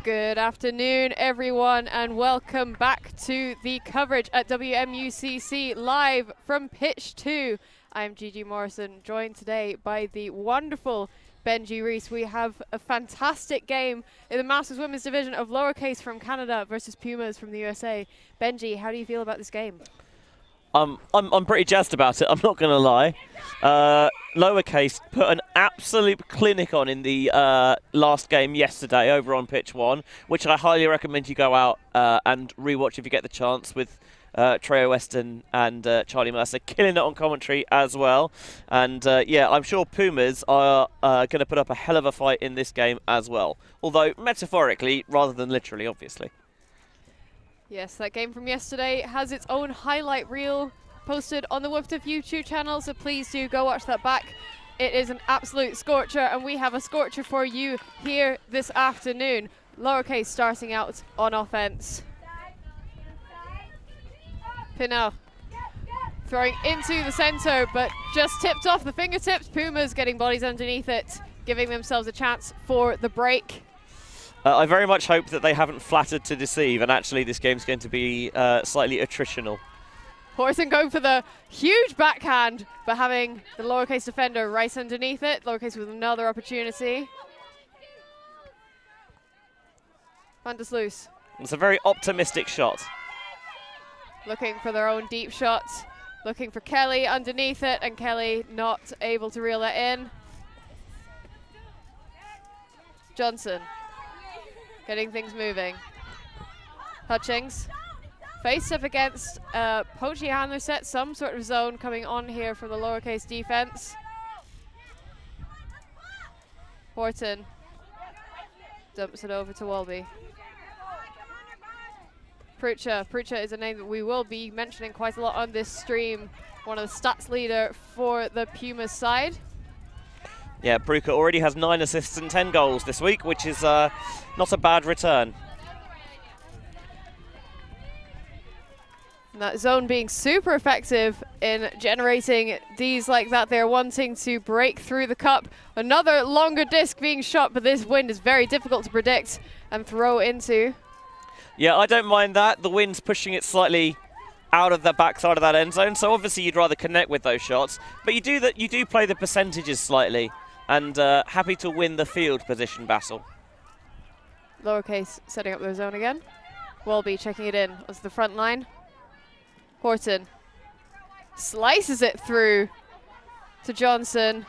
Good afternoon, everyone, and welcome back to the coverage at WMUCC live from Pitch 2. I'm Gigi Morrison, joined today by the wonderful Benji Reese. We have a fantastic game in the Masters Women's Division of Lowercase from Canada versus Pumas from the USA. Benji, how do you feel about this game? I'm pretty jazzed about it, I'm not going to lie. Lowercase put an absolute clinic on in the last game yesterday over on Pitch 1, which I highly recommend you go out and rewatch if you get the chance, with Treya Weston and Charlie Mercer killing it on commentary as well. And yeah, I'm sure Pumas are going to put up a hell of a fight in this game as well. Although metaphorically rather than literally, obviously. Yes, that game from yesterday has its own highlight reel posted on the WFDF YouTube channel, so please do go watch that back. It is an absolute scorcher, and we have a scorcher for you here this afternoon. Lowercase starting out on offense. Pinell throwing into the center, but just tipped off the fingertips. Pumas getting bodies underneath it, giving themselves a chance for the break. I very much hope that they haven't flattered to deceive, and actually this game's going to be slightly attritional. Horton going for the huge backhand, but having the Lowercase defender right underneath it. Lowercase with another opportunity. Vandus loose. It's a very optimistic shot. Looking for their own deep shot. Looking for Kelly underneath it, and Kelly not able to reel that in. Johnson getting things moving. Hutchings. Face up against Poachy Handler, set some sort of zone coming on here from the Lowercase defense. Horton dumps it over to Walby. Prucha is a name that we will be mentioning quite a lot on this stream. One of the stats leader for the Pumas side. Yeah, Prucha already has 9 assists and 10 goals this week, which is not a bad return. And that zone being super effective in generating Ds like that. They're wanting to break through the cup. Another longer disc being shot, but this wind is very difficult to predict and throw into. Yeah, I don't mind that. The wind's pushing it slightly out of the backside of that end zone, so obviously you'd rather connect with those shots. But you do play the percentages slightly, and happy to win the field position battle. Lowercase setting up their zone again. Walby checking it in as the front line. Horton slices it through to Johnson.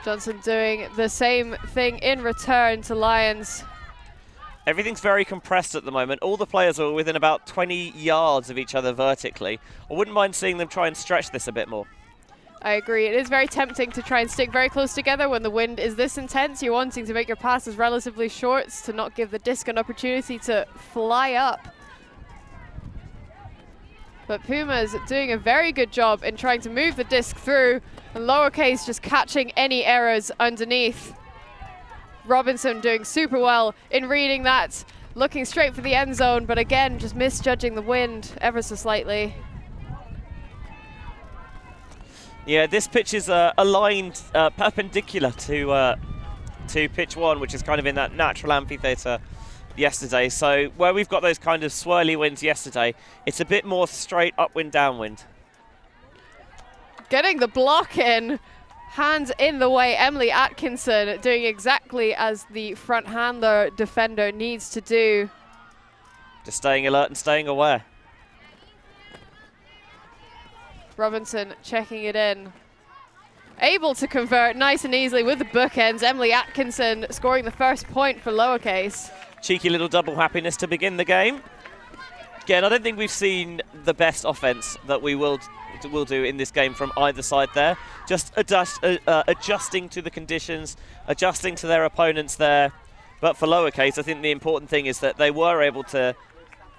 Johnson doing the same thing in return to Lyons. Everything's very compressed at the moment. All the players are within about 20 yards of each other vertically. I wouldn't mind seeing them try and stretch this a bit more. I agree. It is very tempting to try and stick very close together when the wind is this intense. You're wanting to make your passes relatively short to not give the disc an opportunity to fly up. But Pumas doing a very good job in trying to move the disc through, and Lowercase just catching any errors underneath. Robinson doing super well in reading that, looking straight for the end zone, but again, just misjudging the wind ever so slightly. Yeah, this pitch is aligned perpendicular to Pitch 1, which is kind of in that natural amphitheatre yesterday. So where we've got those kind of swirly winds yesterday, it's a bit more straight upwind, downwind. Getting the block in, hands in the way. Emily Atkinson doing exactly as the front handler defender needs to do. Just staying alert and staying aware. Robinson checking it in. Able to convert nice and easily with the bookends. Emily Atkinson scoring the first point for Lowercase. Cheeky little double happiness to begin the game. Again, I don't think we've seen the best offense that we will do in this game from either side there. Just adjusting to the conditions, adjusting to their opponents there. But for Lowercase, I think the important thing is that they were able to,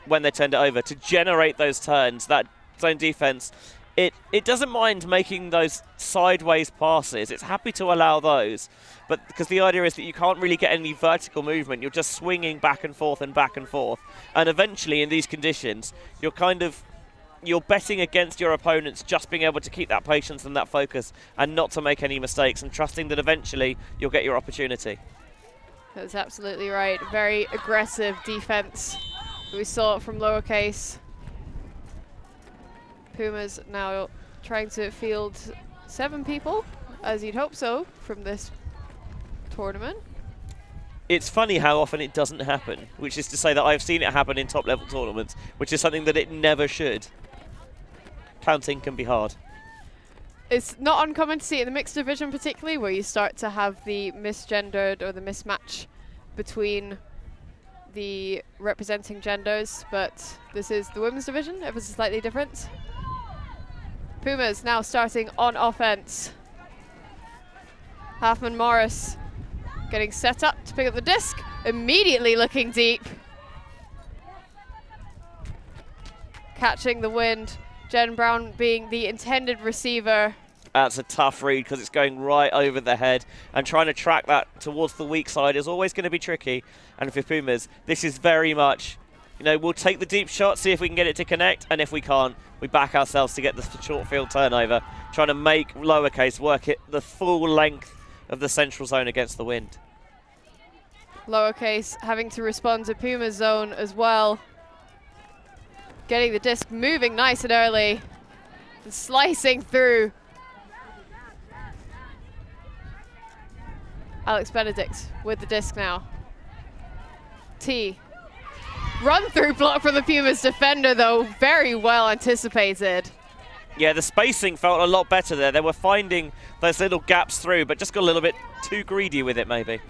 when they turned it over, to generate those turns. That zone defense, it doesn't mind making those sideways passes. It's happy to allow those. But because the idea is that you can't really get any vertical movement, you're just swinging back and forth and back and forth. And eventually in these conditions, you're kind of you're betting against your opponents just being able to keep that patience and that focus and not to make any mistakes and trusting that eventually you'll get your opportunity. That's absolutely right. Very aggressive defense. We saw it from Lowercase. Pumas now trying to field 7 people, as you'd hope so, from this tournament. It's funny how often it doesn't happen, which is to say that I've seen it happen in top-level tournaments, which is something that it never should. Counting can be hard. It's not uncommon to see it in the mixed division particularly, where you start to have the misgendered or the mismatch between the representing genders, but this is the women's division, ever so slightly different. Pumas now starting on offense. Halfman Morris getting set up to pick up the disc, immediately looking deep. Catching the wind, Jen Brown being the intended receiver. That's a tough read because it's going right over the head, and trying to track that towards the weak side is always going to be tricky. And for Pumas, this is very much, you know, we'll take the deep shot, see if we can get it to connect, and if we can't, we back ourselves to get the short field turnover, trying to make Lowercase work it the full length of the central zone against the wind. Lowercase having to respond to Puma's zone as well. Getting the disc moving nice and early, and slicing through. Alex Benedict with the disc now. T. Run through block from the Pumas defender though, very well anticipated. Yeah, the spacing felt a lot better there. They were finding those little gaps through, but just got a little bit too greedy with it maybe.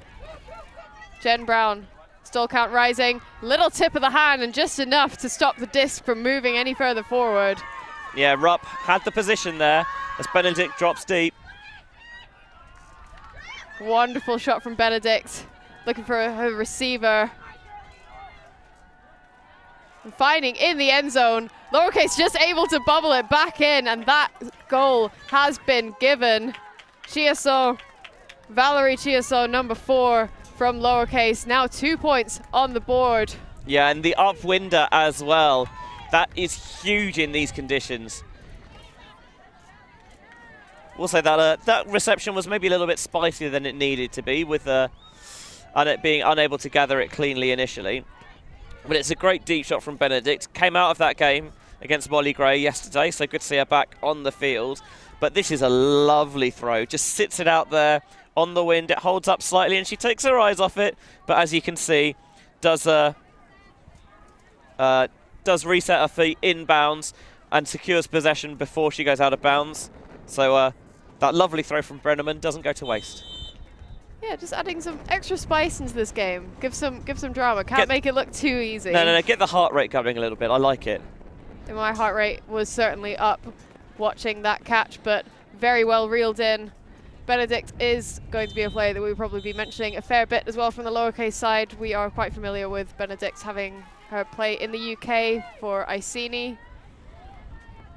Jen Brown, stall count rising, little tip of the hand and just enough to stop the disc from moving any further forward. Yeah, Rupp had the position there as Benedict drops deep. Wonderful shot from Benedict, looking for her receiver. And finding in the end zone, Lowercase just able to bubble it back in, and that goal has been given. Chiasso, Valerie Chiasso, number 4 from Lowercase, now 2 points on the board. Yeah, and the upwinder as well. That is huge in these conditions. We'll say that that reception was maybe a little bit spicier than it needed to be, with it being unable to gather it cleanly initially. But it's a great deep shot from Benedict. Came out of that game against Molly Gray yesterday, so good to see her back on the field. But this is a lovely throw. Just sits it out there on the wind. It holds up slightly, and she takes her eyes off it. But as you can see, does reset her feet inbounds and secures possession before she goes out of bounds. So that lovely throw from Brenneman doesn't go to waste. Yeah, just adding some extra spice into this game. Give some drama. Can't make it look too easy. No. Get the heart rate going a little bit. I like it. And my heart rate was certainly up watching that catch, but very well reeled in. Benedict is going to be a player that we'll probably be mentioning a fair bit as well from the Lowercase side. We are quite familiar with Benedict, having her play in the UK for Iceni,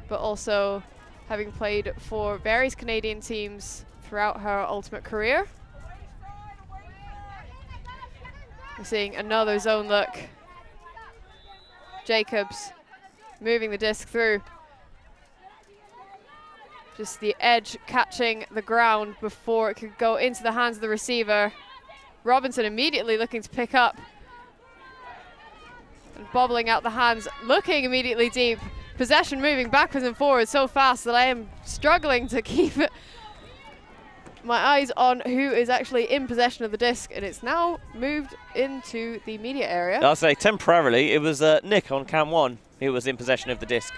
but also having played for various Canadian teams throughout her ultimate career. We're seeing another zone look. Jacobs moving the disc through. Just the edge catching the ground before it could go into the hands of the receiver. Robinson immediately looking to pick up. And bobbling out the hands, looking immediately deep. Possession moving backwards and forwards so fast that I am struggling to keep my eyes on who is actually in possession of the disc, and it's now moved into the media area. I'll say temporarily it was Nick on cam 1 who was in possession of the disc.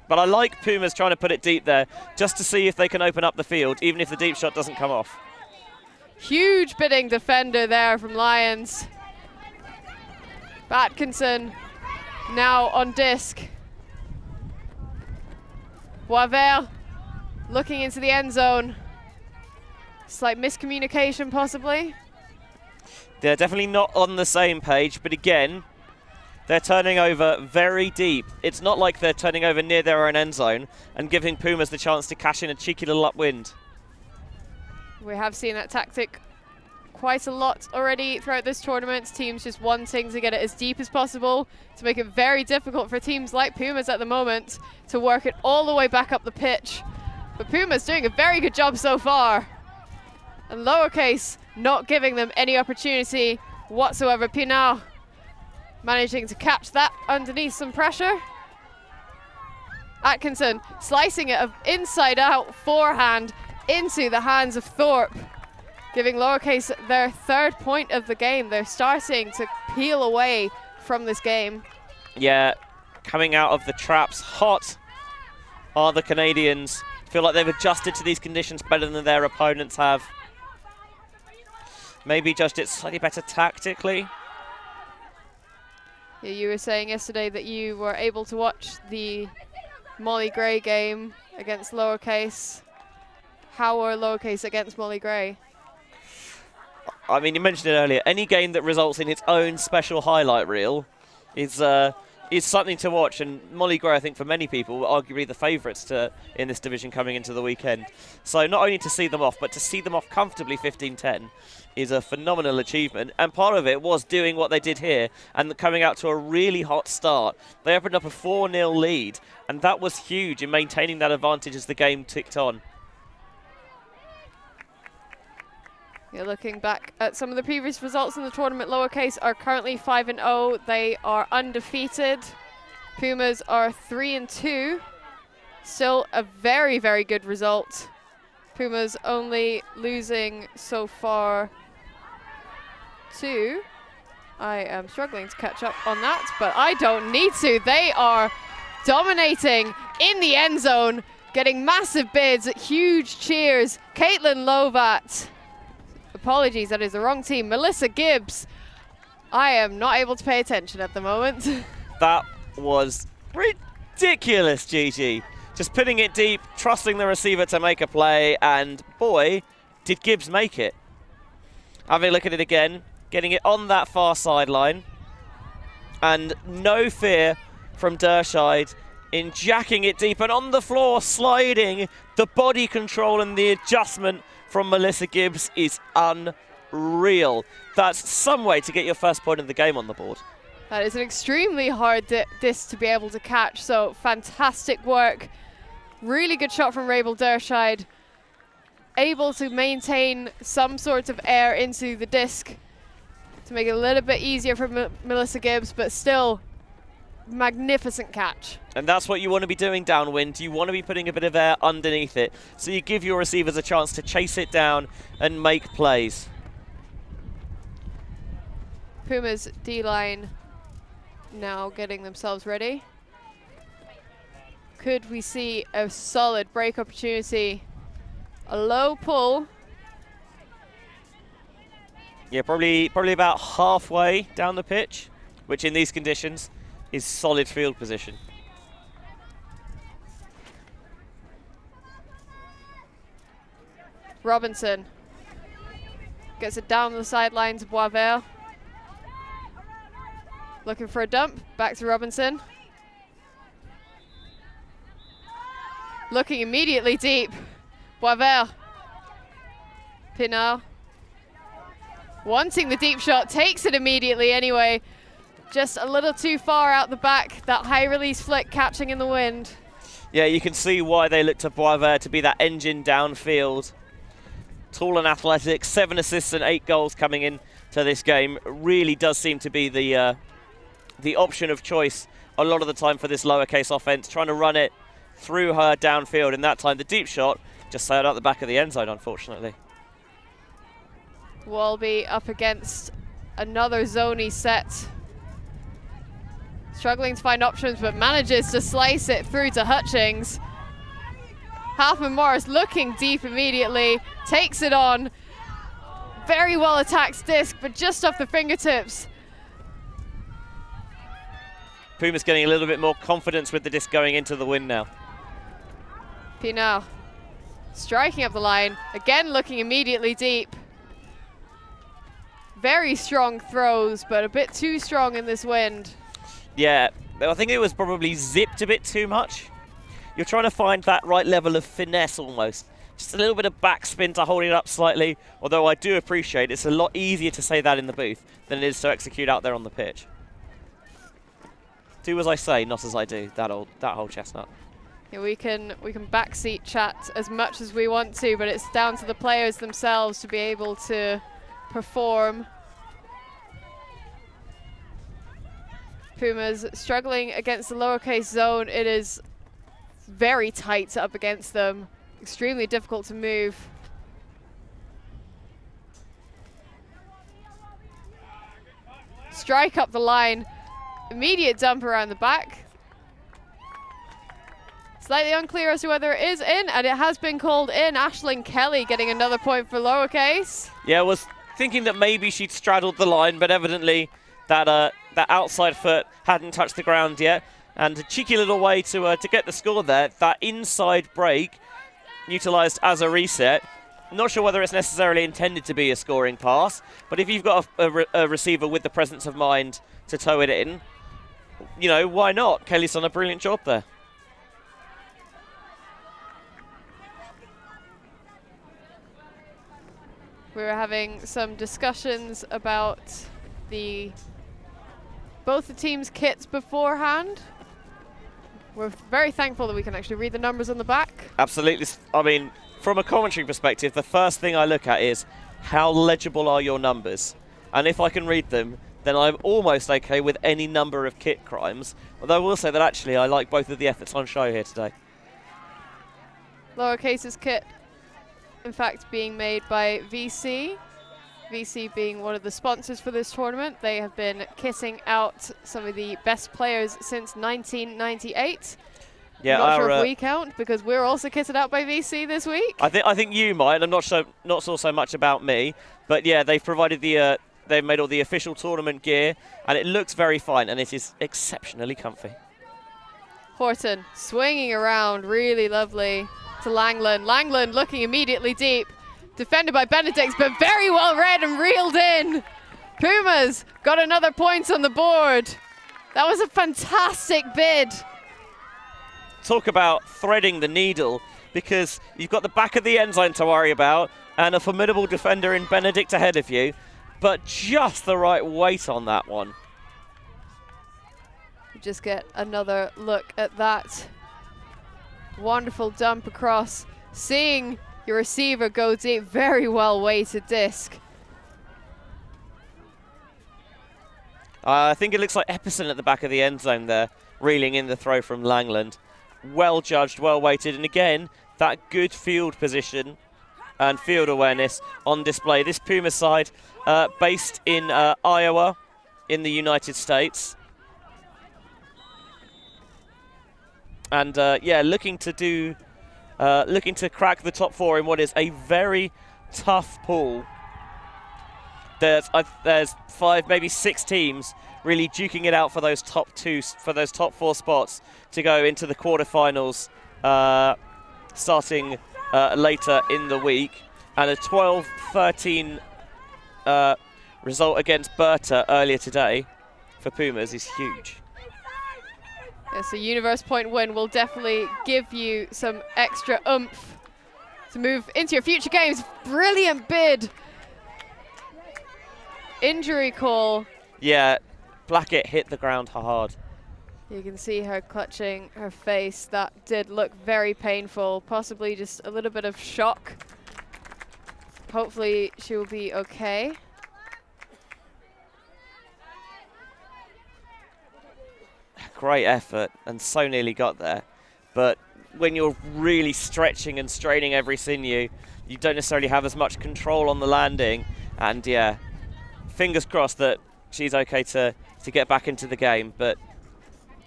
But I like Pumas trying to put it deep there just to see if they can open up the field, even if the deep shot doesn't come off. Huge bidding defender there from Lions. Atkinson now on disc. Boisvert looking into the end zone. Slight miscommunication possibly. They're definitely not on the same page, but again, they're turning over very deep. It's not like they're turning over near their own end zone and giving Pumas the chance to cash in a cheeky little upwind. We have seen that tactic quite a lot already throughout this tournament. Teams just wanting to get it as deep as possible to make it very difficult for teams like Pumas at the moment to work it all the way back up the pitch. But Pumas doing a very good job so far. And Lowercase not giving them any opportunity whatsoever. Pinal managing to catch that underneath some pressure. Atkinson slicing it inside out, forehand into the hands of Thorpe, giving Lowercase their 3rd point of the game. They're starting to peel away from this game. Yeah, coming out of the traps hot are the Canadians. Feel like they've adjusted to these conditions better than their opponents have. Maybe judged it slightly better tactically. Yeah, you were saying yesterday that you were able to watch the Molly Gray game against Lowercase. How were Lowercase against Molly Gray? I mean, you mentioned it earlier. Any game that results in its own special highlight reel is something to watch. And Molly Gray, I think, for many people, were arguably the favourites in this division coming into the weekend. So not only to see them off, but to see them off comfortably 15-10 is a phenomenal achievement. And part of it was doing what they did here and coming out to a really hot start. They opened up a 4-0 lead, and that was huge in maintaining that advantage as the game ticked on. Yeah, looking back at some of the previous results in the tournament, Lowercase are currently 5-0. They are undefeated. Pumas are 3-2. Still a very, very good result. Pumas only losing so far to... I am struggling to catch up on that, but I don't need to. They are dominating in the end zone, getting massive bids, huge cheers. Caitlin Lovat. Apologies, that is the wrong team. Melissa Gibbs. I am not able to pay attention at the moment. That was ridiculous, Gigi. Just putting it deep, trusting the receiver to make a play, and boy, did Gibbs make it. Having a look at it again, getting it on that far sideline, and no fear from Dershide in jacking it deep, and on the floor, sliding. The body control and the adjustment from Melissa Gibbs is unreal. That's some way to get your first point of the game on the board. That is an extremely hard disc to be able to catch, so fantastic work. Really good shot from Rabel Dershide. Able to maintain some sort of air into the disc to make it a little bit easier for Melissa Gibbs, but still magnificent catch. And that's what you want to be doing downwind. You want to be putting a bit of air underneath it, so you give your receivers a chance to chase it down and make plays. Pumas D-line now getting themselves ready. Could we see a solid break opportunity? A low pull. Yeah, probably about halfway down the pitch, which in these conditions is solid field position. Robinson gets it down the sideline to Boisvert. Looking for a dump, back to Robinson. Looking immediately deep. Boisvert. Pinard. Wanting the deep shot, takes it immediately anyway. Just a little too far out the back. That high release flick catching in the wind. Yeah, you can see why they look to Boisvert to be that engine downfield. Tall and athletic, 7 assists and 8 goals coming in to this game. Really does seem to be the option of choice a lot of the time for this Lowercase offense, trying to run it through her downfield. In that time, the deep shot just sailed out the back of the end zone, unfortunately. Walby up against another zoney set. Struggling to find options, but manages to slice it through to Hutchings. Halfman Morris looking deep immediately, takes it on. Very well attacked disc, but just off the fingertips. Pumas getting a little bit more confidence with the disc going into the wind now. Pinal striking up the line, again looking immediately deep. Very strong throws, but a bit too strong in this wind. Yeah, I think it was probably zipped a bit too much. You're trying to find that right level of finesse almost Just a little bit of backspin to hold it up slightly, although I do appreciate it's a lot easier to say that in the booth than it is to execute out there on the pitch. Do as I say, not as I do, that whole chestnut. Yeah, we can backseat chat as much as we want to, but it's down to the players themselves to be able to perform. Pumas struggling against the lowercase zone. It is very tight up against them. Extremely difficult to move. Strike up the line. Immediate dump around the back. Slightly unclear as to whether it is in, and it has been called in. Aisling Kelly getting another point for lowercase. Yeah, I was thinking that maybe she'd straddled the line, but evidently that outside foot hadn't touched the ground yet. And a cheeky little way to get the score there. That inside break utilised as a reset. Not sure whether it's necessarily intended to be a scoring pass, but if you've got a receiver with the presence of mind to toe it in, you know, why not? Kelly's done a brilliant job there. We were having some discussions about both the teams' kits beforehand. We're very thankful that we can actually read the numbers on the back. Absolutely. I mean, from a commentary perspective, the first thing I look at is how legible are your numbers? And if I can read them, then I'm almost okay with any number of kit crimes. Although I will say that actually I like both of the efforts on show here today. Lowercase's kit, in fact, being made by VC. VC being one of the sponsors for this tournament. They have been kitting out some of the best players since 1998. Yeah, I'm not sure if we count, because we're also kitted out by VC this week. I think you might. I'm not so much about me, but yeah, they've provided they've made all the official tournament gear, and it looks very fine, and it is exceptionally comfy. Horton swinging around, really lovely to Langland. Langland looking immediately deep. Defended by Benedicts, but very well read and reeled in. Pumas got another point on the board. That was a fantastic bid. Talk about threading the needle, because you've got the back of the end zone to worry about and a formidable defender in Benedict ahead of you, but just the right weight on that one. You just get another look at that. Wonderful dump across. Seeing your receiver go deep, very well weighted disc. I think it looks like Epperson at the back of the end zone there, reeling in the throw from Langland. Well judged, well weighted, and again, that good field position and field awareness on display. This Puma side, based in Iowa, in the United States. And yeah, looking to crack the top four in what is a very tough pool. There's 5, maybe 6 teams really duking it out for those top four spots to go into the quarterfinals, starting later in the week. And a 12-13 result against Berta earlier today for Pumas is huge. Yes, a universe point win will definitely give you some extra oomph to move into your future games. Brilliant bid. Injury call. Yeah, Blackett hit the ground hard. You can see her clutching her face. That did look very painful, possibly just a little bit of shock. Hopefully she will be okay. Great effort, and so nearly got there. But when you're really stretching and straining every sinew, you don't necessarily have as much control on the landing. And yeah, fingers crossed that she's okay to get back into the game. But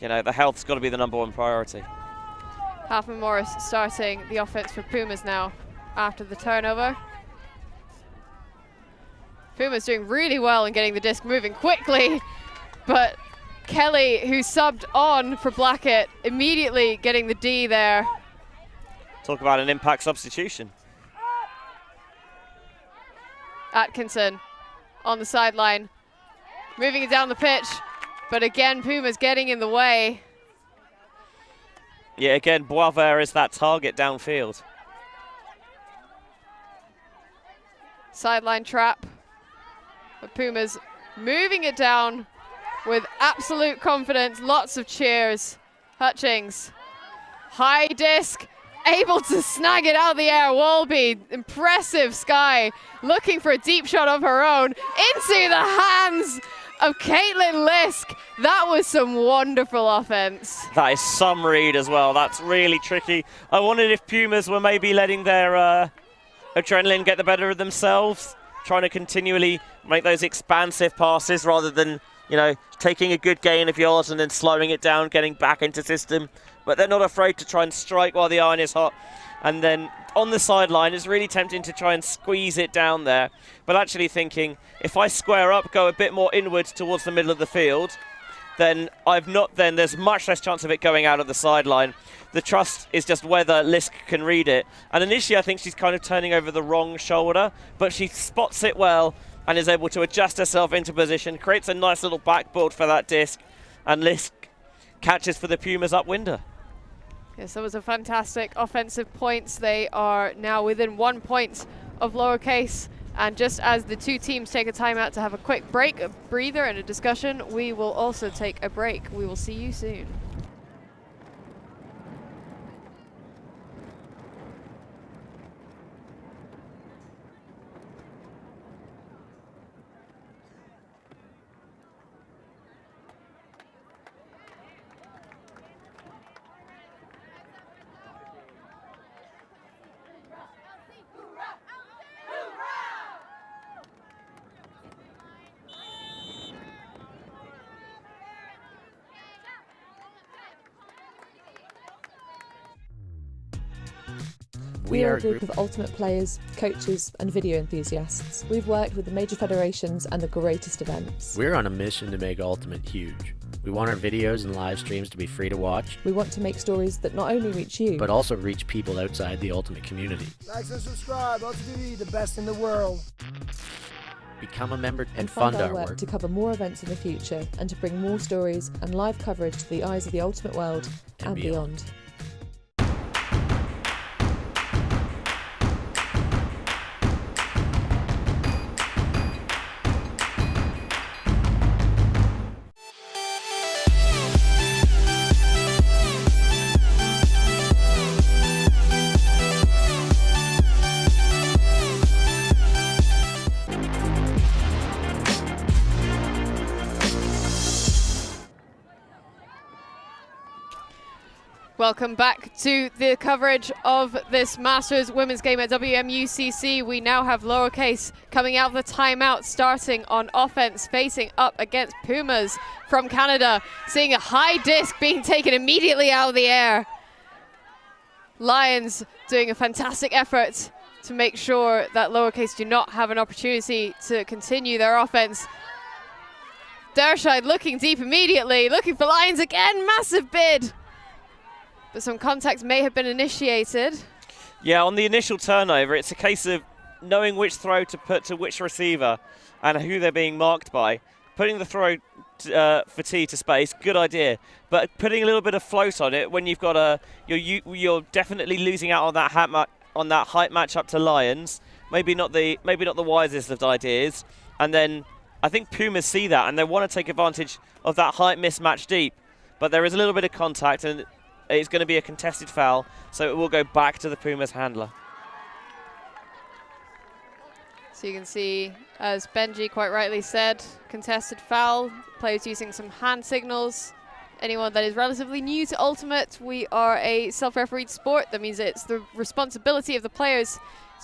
you know, the health's got to be the #1 priority. Halfman Morris starting the offense for Pumas now after the turnover. Pumas doing really well in getting the disc moving quickly, but Kelly, who subbed on for Blackett, immediately getting the D there. Talk about an impact substitution. Atkinson on the sideline, moving it down the pitch, but again, Pumas getting in the way. Yeah, again, Boisvert is that target downfield. Sideline trap. But Pumas moving it down with absolute confidence. Lots of cheers. Hutchings. High disc. Able to snag it out of the air. Walby, impressive. Sky looking for a deep shot of her own into the hands of Caitlin Lisk. That was some wonderful offense. That is some read as well. That's really tricky. I wondered if Pumas were maybe letting their adrenaline get the better of themselves, trying to continually make those expansive passes rather than, you know, taking a good gain of yards and then slowing it down, getting back into system. But they're not afraid to try and strike while the iron is hot. And then on the sideline, it's really tempting to try and squeeze it down there. But actually thinking, if I square up, go a bit more inwards towards the middle of the field, then there's much less chance of it going out of the sideline. The trust is just whether Lisk can read it. And initially, I think she's kind of turning over the wrong shoulder, but she spots it well and is able to adjust herself into position, creates a nice little backboard for that disc, and Lisk catches for the Pumas upwinder. Yes, that was a fantastic offensive points. They are now within 1 point of Lowercase. And just as the two teams take a timeout to have a quick break, a breather and a discussion, we will also take a break. We will see you soon. We are a group of ultimate players, coaches and video enthusiasts. We've worked with the major federations and the greatest events. We're on a mission to make Ultimate huge. We want our videos and live streams to be free to watch. We want to make stories that not only reach you, but also reach people outside the Ultimate community. Like and subscribe, Ultimate TV, the best in the world. Become a member and fund fund our work to cover more events in the future and to bring more stories and live coverage to the eyes of the Ultimate world and beyond. Welcome back to the coverage of this Masters women's game at WMUCC. We now have Lowercase coming out of the timeout, starting on offense, facing up against Pumas from Canada, seeing a high disc being taken immediately out of the air. Lions doing a fantastic effort to make sure that Lowercase do not have an opportunity to continue their offense. Dershide looking deep immediately, looking for Lions again, massive bid. But some contact may have been initiated. Yeah, on the initial turnover, it's a case of knowing which throw to put to which receiver and who they're being marked by. Putting the throw for T to space, good idea. But putting a little bit of float on it when you've got you're definitely losing out on that height matchup to Lions. Maybe not the wisest of ideas. And then I think Pumas see that and they want to take advantage of that height mismatch deep. But there is a little bit of contact and it's going to be a contested foul, so it will go back to the Pumas handler. So you can see, as Benji quite rightly said, contested foul, players using some hand signals. Anyone that is relatively new to Ultimate, we are a self-refereed sport. That means it's the responsibility of the players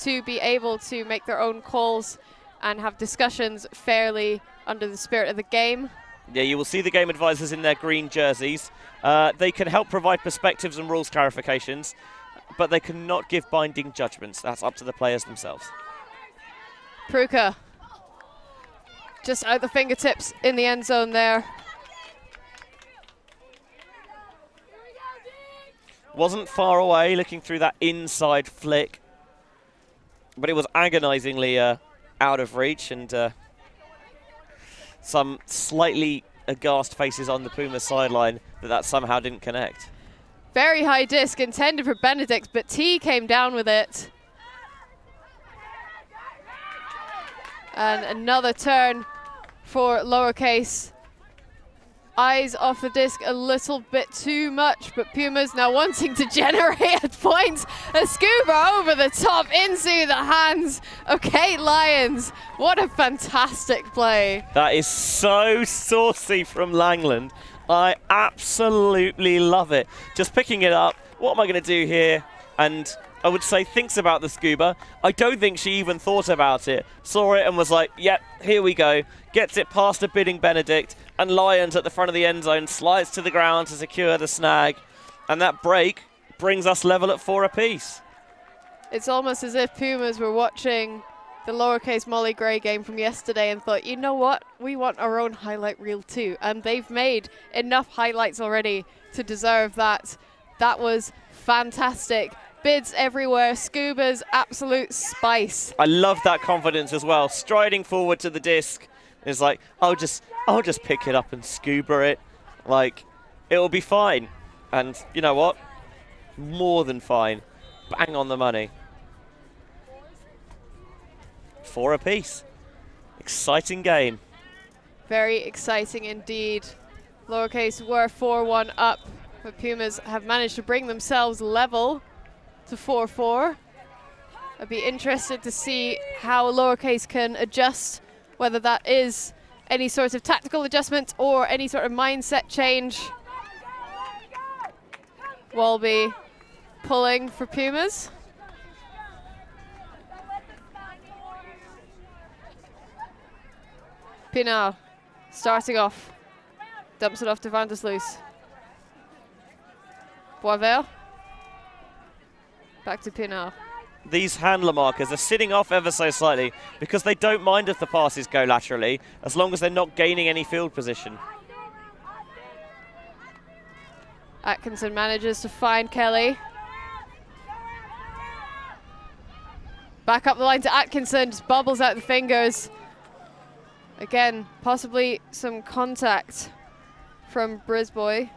to be able to make their own calls and have discussions fairly under the spirit of the game. Yeah, you will see the game advisors in their green jerseys. They can help provide perspectives and rules clarifications, but they cannot give binding judgments. That's up to the players themselves. Pruka, just out the fingertips in the end zone there. Wasn't far away, looking through that inside flick, but it was agonizingly out of reach, and some slightly aghast faces on the Pumas sideline that somehow didn't connect. Very high disc intended for Benedict, but T came down with it. And another turn for Lowercase. Eyes off the disc a little bit too much, but Pumas now wanting to generate a point. A scuba over the top into the hands of Kate Lyons. What a fantastic play. That is so saucy from Langland. I absolutely love it. Just picking it up. What am I going to do here? And I would say thinks about the scuba. I don't think she even thought about it. Saw it and was like, yep, here we go. Gets it past a bidding Benedict, and Lyons at the front of the end zone slides to the ground to secure the snag. And that break brings us level at 4 apiece. It's almost as if Pumas were watching the Lowercase Molly Gray game from yesterday and thought, you know what, we want our own highlight reel too. And they've made enough highlights already to deserve that. That was fantastic. Bids everywhere, Scuba's absolute spice. I love that confidence as well. Striding forward to the disc. It's like, I'll just pick it up and scuba it. Like, it'll be fine. And you know what? More than fine. Bang on the money. 4 apiece. Exciting game. Very exciting indeed. Lowercase were 4-1 up, but Pumas have managed to bring themselves level to 4-4. I'd be interested to see how Lowercase can adjust, whether that is any sort of tactical adjustment or any sort of mindset change. Walby pulling for Pumas. Pinal starting off, dumps it off to Van der Sluis. Boisvert. Back to Pinal. These handler markers are sitting off ever so slightly because they don't mind if the passes go laterally, as long as they're not gaining any field position. Atkinson manages to find Kelly. Back up the line to Atkinson, just bobbles out the fingers. Again, possibly some contact from Brisboy.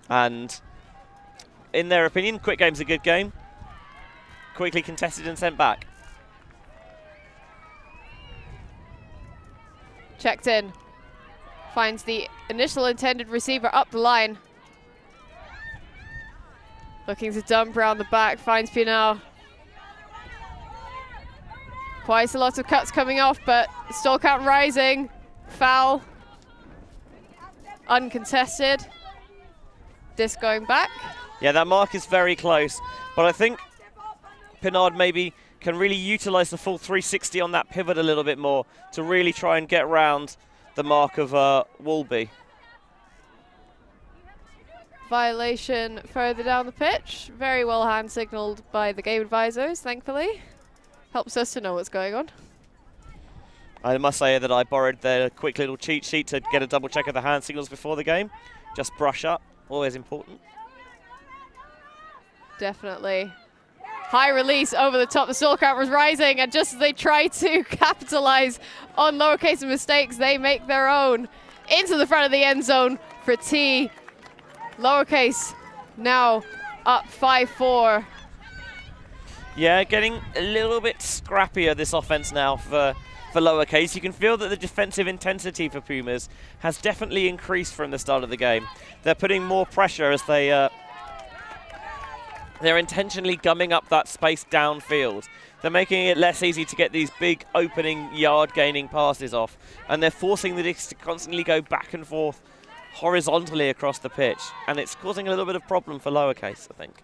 And in their opinion, quick game's a good game. Quickly contested and sent back. Checked in. Finds the initial intended receiver up the line. Looking to dump around the back, finds Pinal. Quite a lot of cuts coming off, but stall count rising. Foul. Uncontested. Disc going back. Yeah, that mark is very close, but I think Pinard maybe can really utilize the full 360 on that pivot a little bit more to really try and get around the mark of Walby. Violation further down the pitch. Very well hand signaled by the game advisors, thankfully. Helps us to know what's going on. I must say that I borrowed their quick little cheat sheet to get a double check of the hand signals before the game. Just brush up, always important. Definitely. High release over the top. The stall count was rising, and just as they try to capitalize on Lowercase mistakes, they make their own. Into the front of the end zone for T. Lowercase now up 5-4. Yeah, getting a little bit scrappier this offense now for Lowercase. You can feel that the defensive intensity for Pumas has definitely increased from the start of the game. They're putting more pressure as they're intentionally gumming up that space downfield. They're making it less easy to get these big opening yard gaining passes off, and they're forcing the disc to constantly go back and forth horizontally across the pitch, and it's causing a little bit of problem for Lowercase, I think.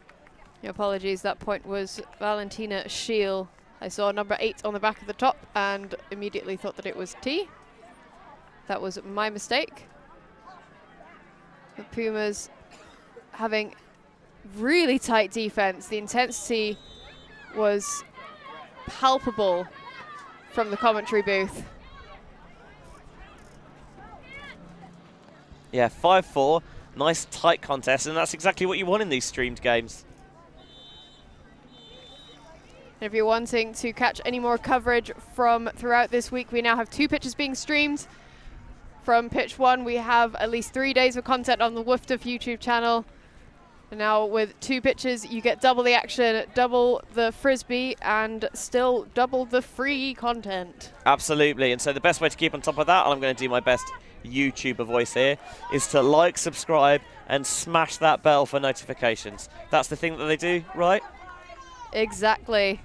Apologies, that point was Valentina Scheel. I saw number 8 on the back of the top and immediately thought that it was T. That was my mistake. The Pumas having really tight defense. The intensity was palpable from the commentary booth. Yeah, 5-4, nice tight contest, and that's exactly what you want in these streamed games. And if you're wanting to catch any more coverage from throughout this week, we now have 2 pitches being streamed. From pitch 1, we have at least 3 days of content on the WFDF YouTube channel. And now with 2 pitches, you get double the action, double the frisbee, and still double the free content. Absolutely, and so the best way to keep on top of that, and I'm going to do my best YouTuber voice here, is to like, subscribe, and smash that bell for notifications. That's the thing that they do, right? Exactly.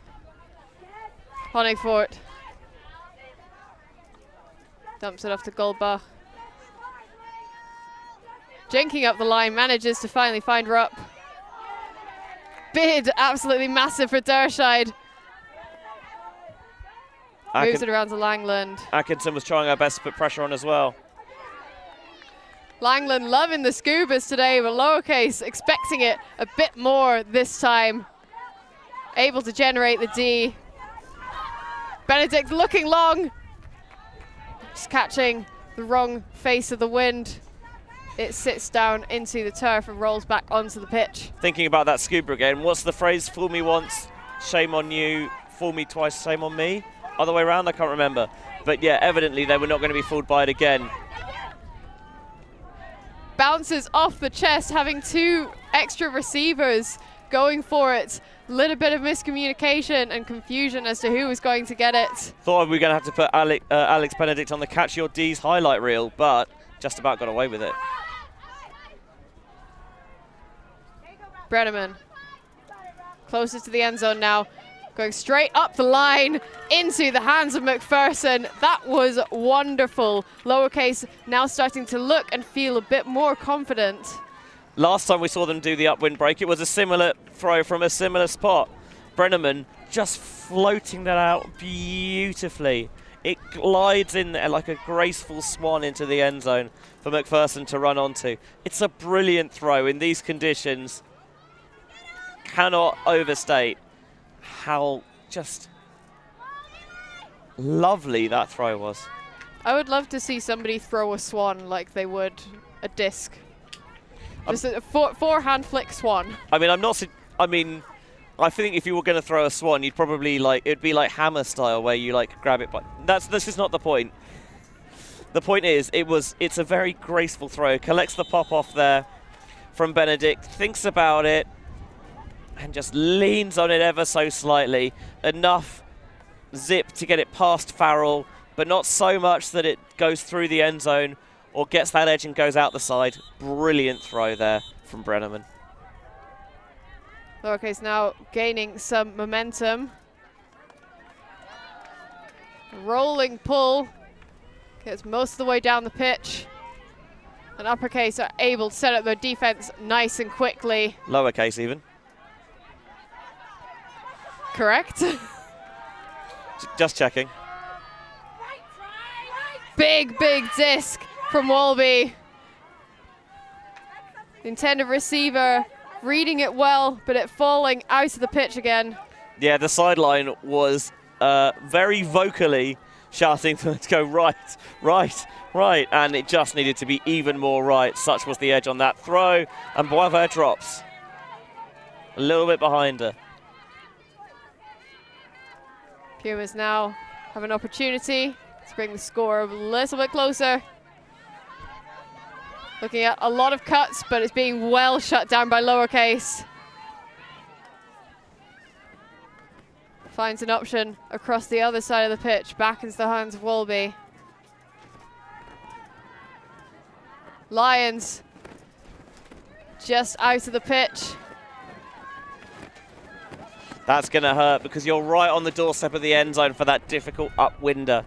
Honigfort dumps it off to Goldbach. Jinking up the line, manages to finally find Rupp. Bid, absolutely massive for Dershide. Moves it around to Langland. Atkinson was trying our best to put pressure on as well. Langland loving the scubas today, but Lowercase expecting it a bit more this time. Able to generate the D. Benedict looking long. Just catching the wrong face of the wind. It sits down into the turf and rolls back onto the pitch. Thinking about that scuba again, what's the phrase? Fool me once, shame on you. Fool me twice, shame on me. Other way around, I can't remember. But yeah, evidently they were not going to be fooled by it again. Bounces off the chest, having 2 extra receivers going for it. Little bit of miscommunication and confusion as to who was going to get it. Thought we were going to have to put Alex Benedict on the Catch Your D's highlight reel, but just about got away with it. Brenneman closest to the end zone now, going straight up the line into the hands of McPherson. That was wonderful. Lowercase now starting to look and feel a bit more confident. Last time we saw them do the upwind break, it was a similar throw from a similar spot. Brenneman just floating that out beautifully. It glides in there like a graceful swan into the end zone for McPherson to run onto. It's a brilliant throw in these conditions. Cannot overstate how just lovely that throw was. I would love to see somebody throw a swan like they would a disc. Just a forehand flick swan. I mean, I think if you were going to throw a swan, you'd probably it'd be like hammer style where you grab it. But this is not the point. The point is, it's a very graceful throw. Collects the pop off there from Benedict, thinks about it, and just leans on it ever so slightly. Enough zip to get it past Farrell, but not so much that it goes through the end zone or gets that edge and goes out the side. Brilliant throw there from Brenneman. Lowercase now gaining some momentum. Rolling pull. Gets most of the way down the pitch. And Uppercase are able to set up their defense nice and quickly. Lowercase even. Correct. Just checking. Big disc from Walby. The intended receiver reading it well, but it falling out of the pitch again. Yeah, the sideline was very vocally shouting to go right, and it just needed to be even more right. Such was the edge on that throw, and Boisvert drops. A little bit behind her. Pumas now have an opportunity to bring the score a little bit closer. Looking at a lot of cuts, but it's being well shut down by Lowercase. Finds an option across the other side of the pitch, back into the hands of Walby. Lions just out of the pitch. That's going to hurt because you're right on the doorstep of the end zone for that difficult upwinder.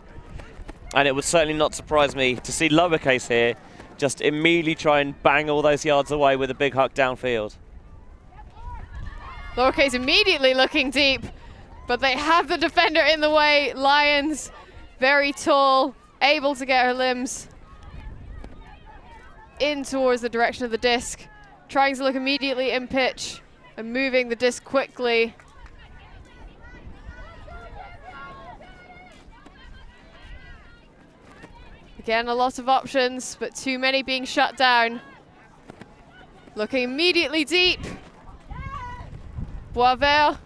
And it would certainly not surprise me to see Lowercase here just immediately try and bang all those yards away with a big huck downfield. Lowercase immediately looking deep, but they have the defender in the way. Lions, very tall, able to get her limbs in towards the direction of the disc. Trying to look immediately in pitch and moving the disc quickly. Again, a lot of options, but too many being shut down. Looking immediately deep. Boisvert.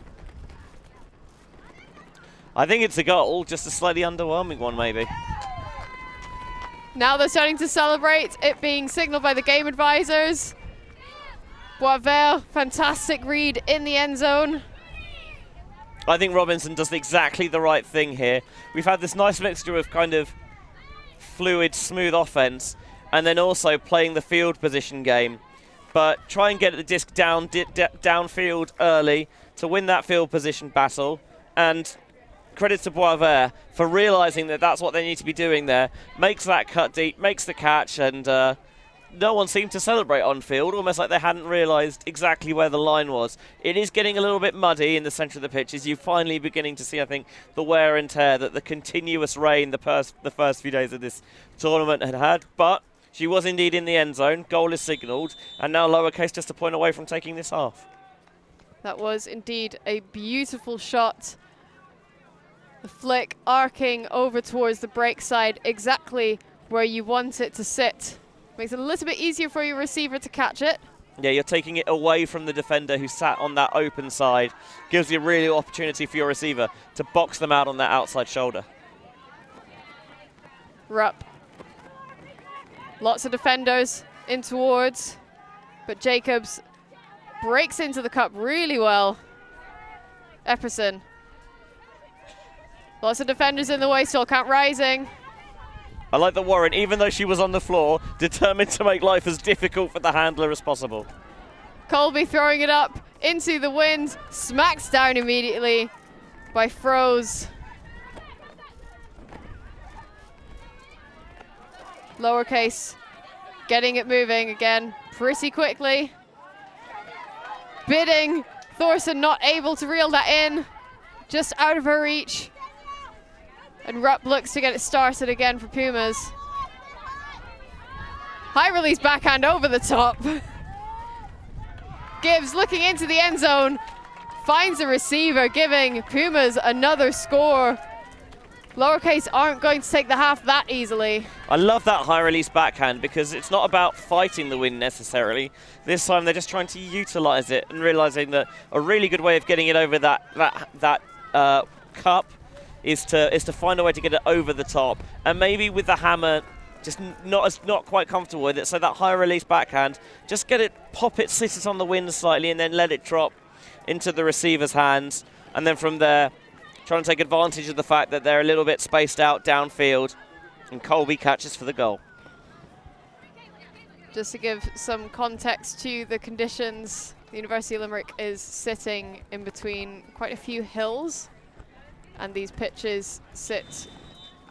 I think it's a goal, just a slightly underwhelming one maybe. Now they're starting to celebrate, it being signaled by the game advisors. Boisvert, fantastic read in the end zone. I think Robinson does exactly the right thing here. We've had this nice mixture of kind of fluid, smooth offense, and then also playing the field position game. But try and get the disc downfield early to win that field position battle. And credit to Boisvert for realising that that's what they need to be doing there. Makes that cut deep, makes the catch, and no one seemed to celebrate on field, almost like they hadn't realised exactly where the line was. It is getting a little bit muddy in the centre of the pitch as you're finally beginning to see, I think, the wear and tear that the continuous rain the first few days of this tournament had. But she was indeed in the end zone. Goal is signalled, and now Lowercase just a point away from taking this half. That was indeed a beautiful shot. The flick arcing over towards the break side, exactly where you want it to sit. Makes it a little bit easier for your receiver to catch it. Yeah, you're taking it away from the defender who sat on that open side. Gives you a real opportunity for your receiver to box them out on that outside shoulder. Rupp. Lots of defenders in towards, but Jacobs breaks into the cup really well. Epperson. Lots of defenders in the way, still count rising. I like that Warren, even though she was on the floor, determined to make life as difficult for the handler as possible. Colby throwing it up into the wind, smacks down immediately by Froze. Lowercase getting it moving again pretty quickly. Bidding, Thorson not able to reel that in, just out of her reach. And Rupp looks to get it started again for Pumas. High release backhand over the top. Gibbs looking into the end zone, finds a receiver, giving Pumas another score. Lowercase aren't going to take the half that easily. I love that high release backhand because it's not about fighting the win necessarily. This time they're just trying to utilise it and realising that a really good way of getting it over that cup is to find a way to get it over the top, and maybe with the hammer just not quite comfortable with it, so that high release backhand, just get it, pop it, sit it on the wind slightly, and then let it drop into the receiver's hands, and then from there try and take advantage of the fact that they're a little bit spaced out downfield, and Colby catches for the goal. Just to give some context to the conditions, the University of Limerick is sitting in between quite a few hills, and these pitches sit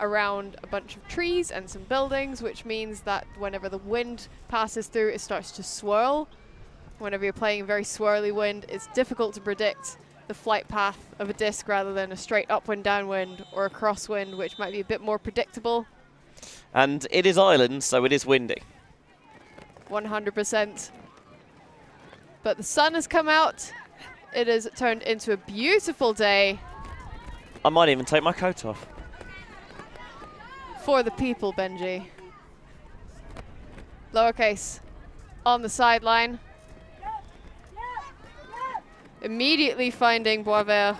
around a bunch of trees and some buildings, which means that whenever the wind passes through, it starts to swirl. Whenever you're playing a very swirly wind, it's difficult to predict the flight path of a disc rather than a straight upwind, downwind, or a crosswind, which might be a bit more predictable. And it is Ireland, so it is windy. 100%. But the sun has come out. It has turned into a beautiful day. I might even take my coat off. For the people, Benji. Lowercase on the sideline. Immediately finding Boisvert.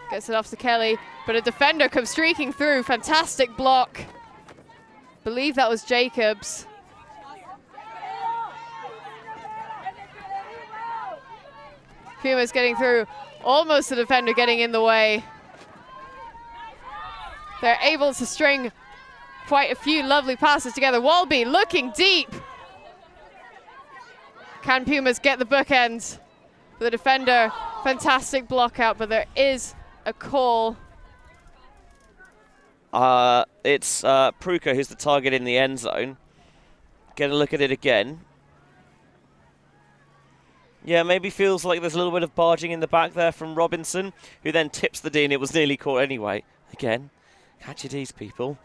Gets it off to Kelly, but a defender comes streaking through. Fantastic block. Believe that was Jacobs. Pumas getting through. Almost the defender getting in the way. They're able to string quite a few lovely passes together. Walby looking deep. Can Pumas get the bookend? The defender, fantastic block out, but there is a call. It's Pruka who's the target in the end zone. Get a look at it again. Yeah, maybe feels like there's a little bit of barging in the back there from Robinson, who then tips the D, and it was nearly caught anyway. Again, catch your D's, people.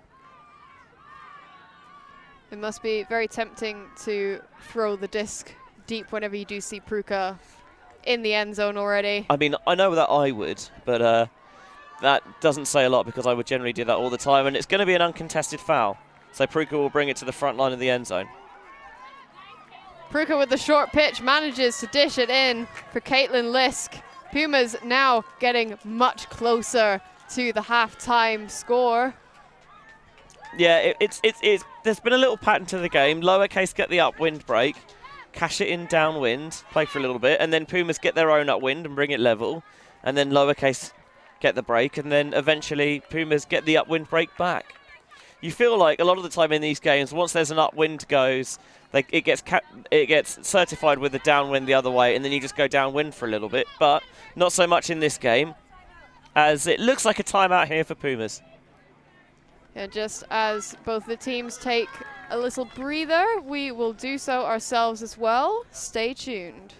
It must be very tempting to throw the disc deep whenever you do see Pruka in the end zone already. I mean, I know that I would, but that doesn't say a lot because I would generally do that all the time, and it's going to be an uncontested foul. So Pruka will bring it to the front line of the end zone. Pruka with the short pitch manages to dish it in for Caitlin Lisk. Pumas now getting much closer to the half-time score. Yeah, there's been a little pattern to the game. Lowercase get the upwind break, cash it in downwind, play for a little bit, and then Pumas get their own upwind and bring it level, and then Lowercase get the break, and then eventually Pumas get the upwind break back. You feel like a lot of the time in these games, once there's an upwind goes, it gets certified with the downwind the other way, and then you just go downwind for a little bit, but not so much in this game, as it looks like a timeout here for Pumas. And just as both the teams take a little breather, we will do so ourselves as well. Stay tuned.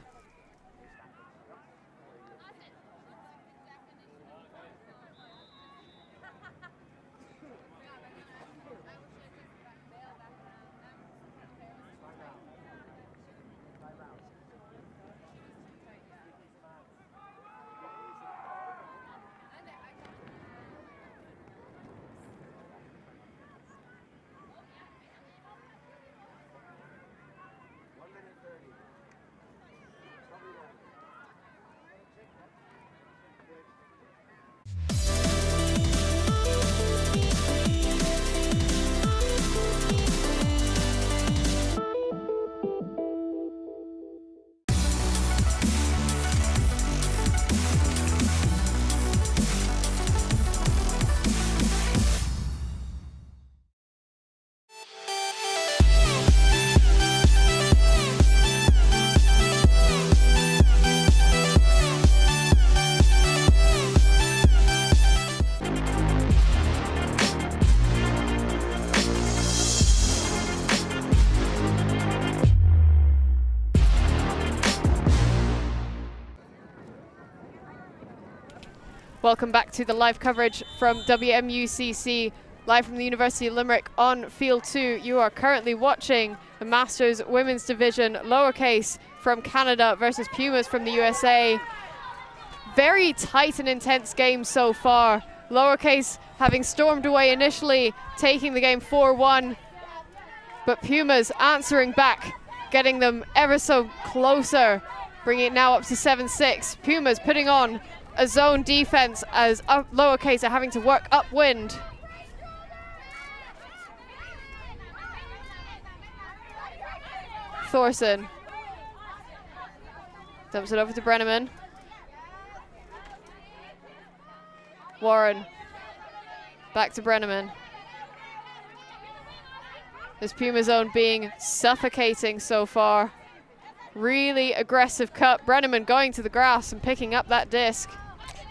Welcome back to the live coverage from WMUCC, live from the University of Limerick on Field 2. You are currently watching the Masters Women's Division Lowercase from Canada versus Pumas from the USA. Very tight and intense game so far. Lowercase having stormed away initially, taking the game 4-1, but Pumas answering back, getting them ever so closer, bringing it now up to 7-6. Pumas putting on a zone defense as Lowercase are having to work upwind. Thorson dumps it over to Brenneman. Warren back to Brenneman. This Puma zone being suffocating so far. Really aggressive cut. Brenneman going to the grass and picking up that disc.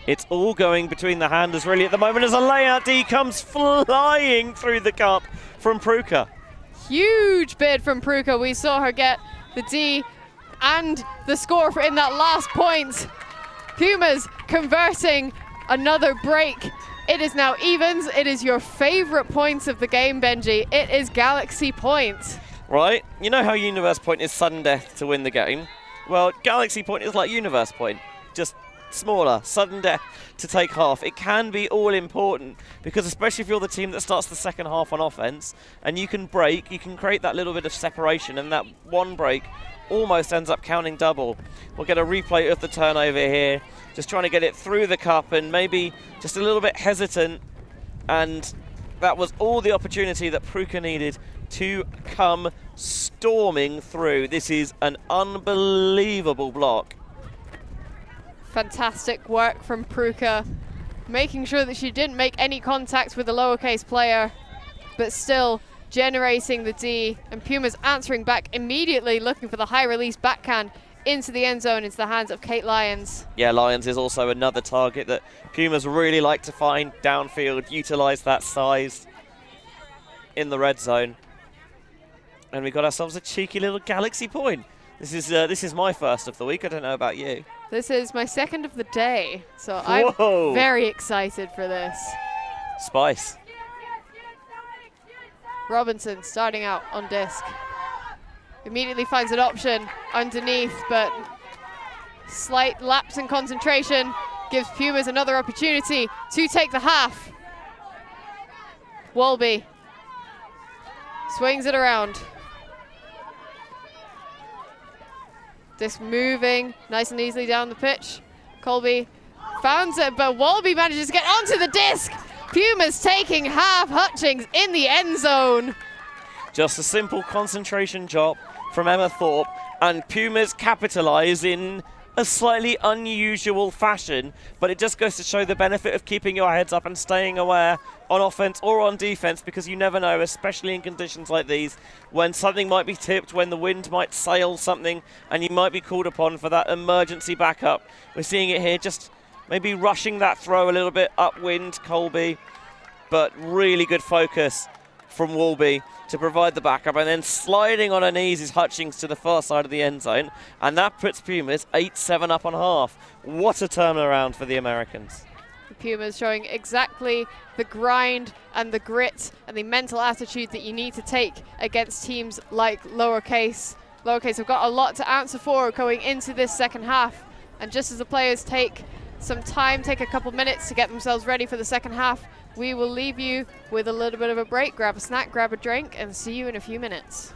It's all going between the handers really at the moment as a layout D comes flying through the cup from Pruka. Huge bid from Pruka. We saw her get the D and the score for in that last point. Pumas converting another break. It is now evens. It is your favorite points of the game, Benji. It is Galaxy Point. Right, you know how Universe Point is sudden death to win the game? Well, Galaxy Point is like Universe Point, just smaller, sudden death to take half. It can be all important because especially if you're the team that starts the second half on offense and you can break, you can create that little bit of separation, and that one break almost ends up counting double. We'll get a replay of the turnover here, just trying to get it through the cup and maybe just a little bit hesitant, and that was all the opportunity that Pruka needed to come storming through. This is an unbelievable block. Fantastic work from Pruka, making sure that she didn't make any contact with the Lowercase player, but still generating the D, and Pumas answering back immediately, looking for the high release backhand into the end zone, into the hands of Kate Lyons. Yeah, Lyons is also another target that Pumas really like to find downfield, utilize that size in the red zone. And we got ourselves a cheeky little Galaxy Point. This is my first of the week. I don't know about you. This is my second of the day, so I'm very excited for this. Spice. Robinson starting out on disc. Immediately finds an option underneath, but slight lapse in concentration gives Pumas another opportunity to take the half. Walby swings it around. Disc moving nice and easily down the pitch. Colby found it, but Walby manages to get onto the disc. Pumas taking half Hutchings in the end zone. Just a simple concentration job from Emma Thorpe, and Pumas capitalise in a slightly unusual fashion, but it just goes to show the benefit of keeping your heads up and staying aware on offense or on defense, because you never know, especially in conditions like these, when something might be tipped, when the wind might sail something, and you might be called upon for that emergency backup. We're seeing it here, just maybe rushing that throw a little bit upwind, Colby, but really good focus from Wolby to provide the backup, and then sliding on her knees is Hutchings to the far side of the end zone, and that puts Pumas 8-7 up on half. What a turnaround for the Americans. The Pumas showing exactly the grind and the grit and the mental attitude that you need to take against teams like Lowercase. Lowercase have got a lot to answer for going into this second half, and just as the players take some time, take a couple minutes to get themselves ready for the second half, we will leave you with a little bit of a break. Grab a snack, grab a drink, and see you in a few minutes.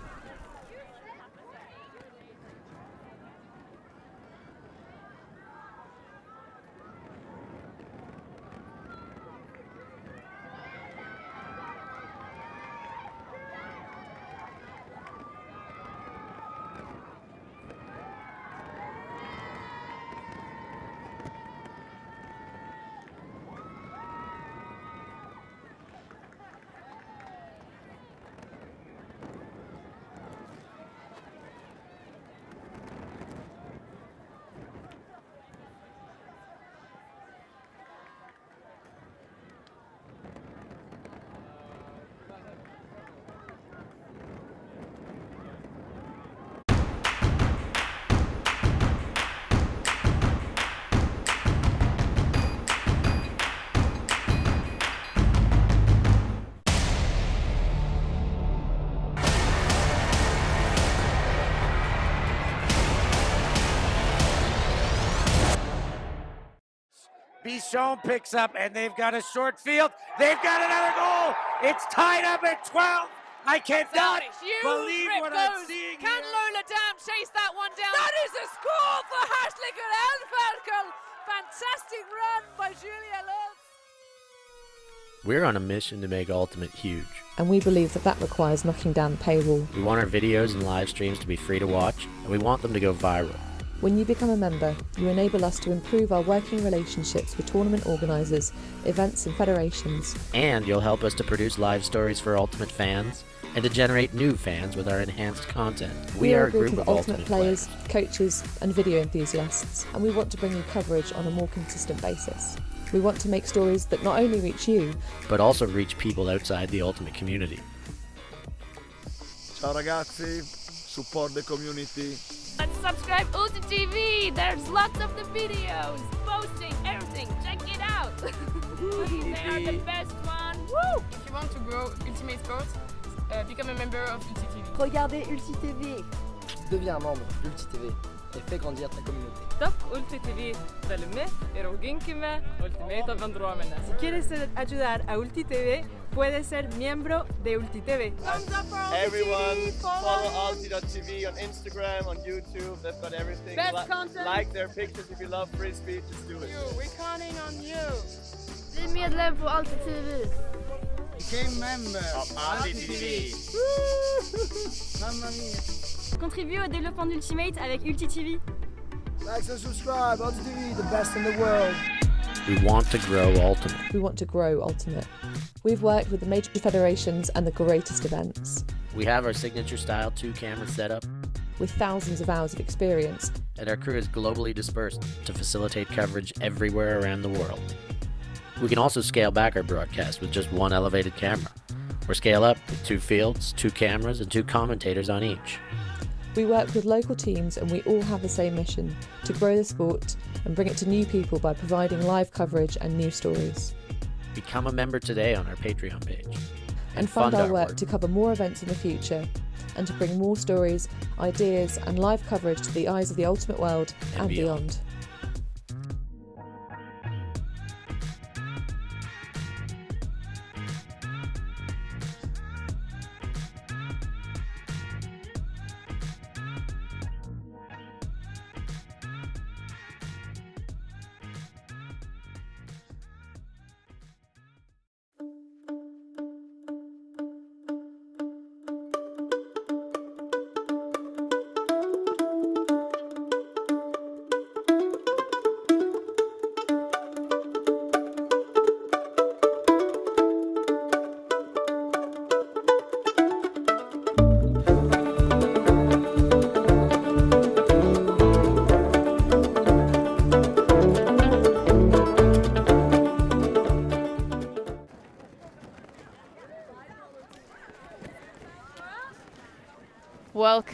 Bichon picks up, and they've got a short field. They've got another goal. It's tied up at 12. I cannot believe what I'm seeing Can here. Lola Dam chase that one down? That is a score for Hasliger Elferkel. Fantastic run by Julia Love. We're on a mission to make Ultimate huge. And we believe that that requires knocking down the paywall. We want our videos and live streams to be free to watch, and we want them to go viral. When you become a member, you enable us to improve our working relationships with tournament organisers, events and federations. And you'll help us to produce live stories for Ultimate fans, and to generate new fans with our enhanced content. We are a group of Ultimate players, coaches and video enthusiasts, and we want to bring you coverage on a more consistent basis. We want to make stories that not only reach you, but also reach people outside the Ultimate community. Ciao ragazzi, support the community. And subscribe Ulti TV. There's lots of the videos, posting, everything. Check it out. They are the best one. Woo! If you want to grow Ultimate Sports, become a member of Ulti TV. Regardez Ulti TV. Deviens membre d'Ulti TV et fais grandir ta communauté. Stop Ulti TV بالمه eroginkime Ultimate vendromena. Si quieres ayudar a Ulti TV, puedes ser miembro de Ulti TV. Everyone follow Ulti.tv on Instagram, on YouTube. They've got everything. Best content. Like their pictures if you love frisbee. Just do it. We're counting on you. Bli medlem på Ulti TV. Became member of Ulti TV. Mamma mia. Contribue au développement d'Ultimate avec Ulti TV. Like and subscribe. Ulti TV, the best in the world. We want to grow Ultimate. we want to grow Ultimate. We've worked with the major federations and the greatest events. We have our signature style 2-camera setup, With thousands of hours of experience, and our crew is globally dispersed to facilitate coverage everywhere around the world. We can also scale back our broadcast with just one elevated camera, or scale up with 2 fields, 2 cameras, and 2 commentators on each. we work with local teams and we all have the same mission, to grow the sport and bring it to new people by providing live coverage and news stories. Become a member today on our Patreon page. And fund our work to cover more events in the future and to bring more stories, ideas and live coverage to the eyes of the Ultimate world and beyond.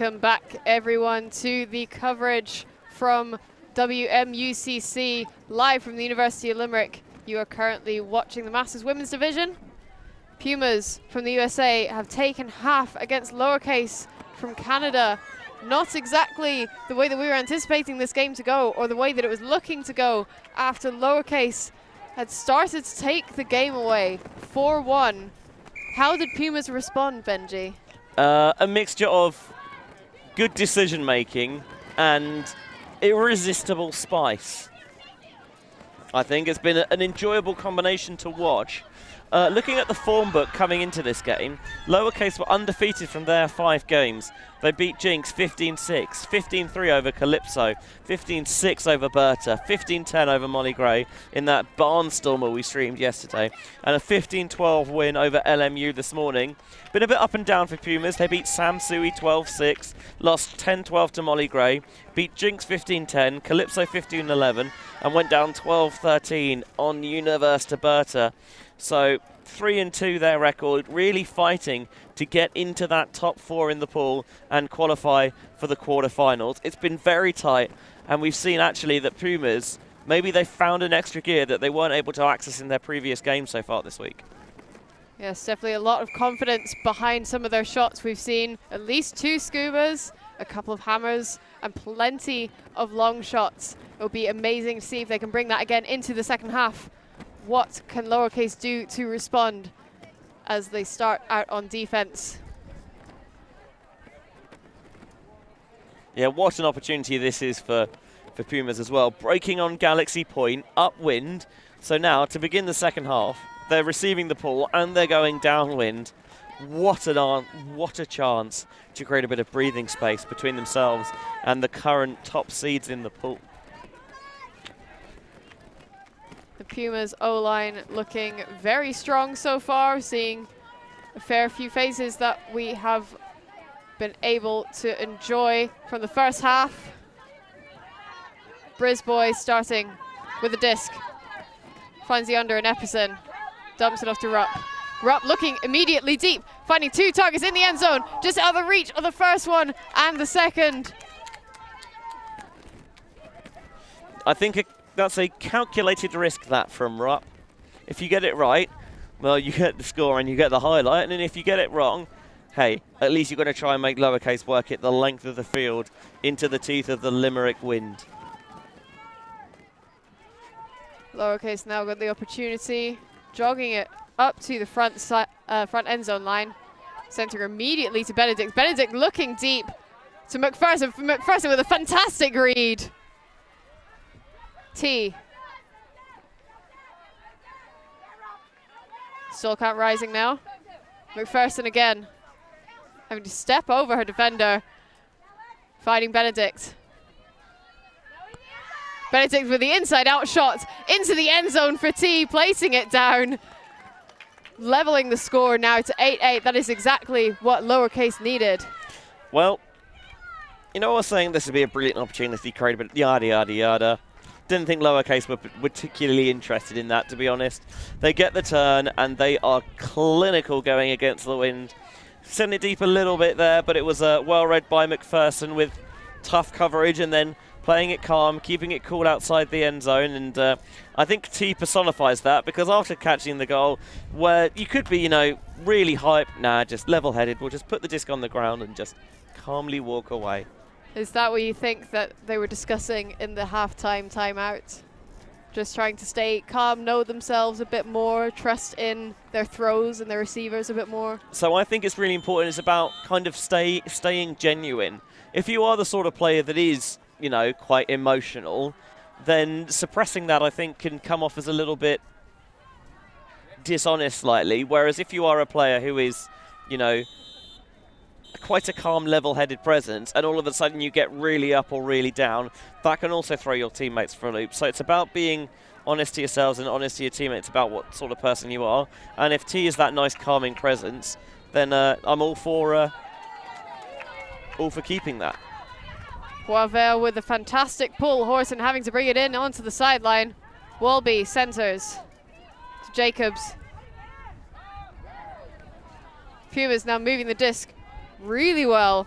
Welcome back, everyone, to the coverage from WMUCC, live from the University of Limerick. You are currently watching the Masters Women's Division. Pumas from the USA have taken half against Lowercase from Canada. Not exactly the way that we were anticipating this game to go, or the way that it was looking to go after Lowercase had started to take the game away 4-1. How did Pumas respond, Benji? A mixture of good decision making and irresistible spice. I think it's been an enjoyable combination to watch. Looking at the form book coming into this game, Lowercase were undefeated from their 5 games. They beat Jinx 15-6, 15-3 over Calypso, 15-6 over Berta, 15-10 over Molly Gray in that barnstormer we streamed yesterday, and a 15-12 win over LMU this morning. Been a bit up and down for Pumas. They beat Samsui 12-6, lost 10-12 to Molly Gray, beat Jinx 15-10, Calypso 15-11, and went down 12-13 on Universe to Berta. So 3-2 their record, really fighting to get into that top 4 in the pool and qualify for the quarterfinals. It's been very tight, and we've seen actually that Pumas, maybe they found an extra gear that they weren't able to access in their previous games so far this week. Yes, definitely a lot of confidence behind some of their shots. We've seen at least 2 scubas, a couple of hammers, and plenty of long shots. It'll be amazing to see if they can bring that again into the second half. What can Lowercase do to respond as they start out on defense? Yeah, what an opportunity this is for Pumas as well. Breaking on Galaxy Point, upwind. So now, to begin the second half, they're receiving the pull and they're going downwind. What a chance to create a bit of breathing space between themselves and the current top seeds in the pool. The Pumas O-line looking very strong so far, seeing a fair few phases that we have been able to enjoy from the first half. Brisboy starting with a disc. Finds the under in Epison. Dumps it off to Rupp. Rupp looking immediately deep, finding 2 targets in the end zone, just out of the reach of the first one and the second. I think that's a calculated risk, that, from Rupp. If you get it right, well, you get the score and you get the highlight, and then if you get it wrong, hey, at least you've got to try and make Lowercase work it the length of the field into the teeth of the Limerick wind. Lowercase now got the opportunity, jogging it up to the front end zone line, centering immediately to Benedict. Benedict looking deep to McPherson. McPherson with a fantastic read. T. Still count rising now. McPherson again, having to step over her defender, fighting Benedict. Benedict with the inside out shot into the end zone for T, placing it down, leveling the score now to 8-8. That is exactly what Lowercase needed. Well, you know, I was saying this would be a brilliant opportunity to create a bit yada yada yada. Didn't think Lowercase were particularly interested in that, to be honest. They get the turn and they are clinical going against the wind. Sent it deep a little bit there, but it was well read by McPherson with tough coverage and then playing it calm, keeping it cool outside the end zone. And I think T personifies that, because after catching the goal, where you could be, you know, really hyped, nah, just level-headed, we'll just put the disc on the ground and just calmly walk away. Is that what you think that they were discussing in the halftime timeout? Just trying to stay calm, know themselves a bit more, trust in their throws and their receivers a bit more? So I think it's really important. It's about kind of staying genuine. If you are the sort of player that is, you know, quite emotional, then suppressing that, I think, can come off as a little bit dishonest slightly. Whereas if you are a player who is, you know, quite a calm, level-headed presence, and all of a sudden you get really up or really down, that can also throw your teammates for a loop. So it's about being honest to yourselves and honest to your teammates about what sort of person you are. And if T is that nice, calming presence, then I'm all for keeping that. Poivert with a fantastic pull. Horson having to bring it in onto the sideline. Walby centers to Jacobs. Pumas now moving the disc really well.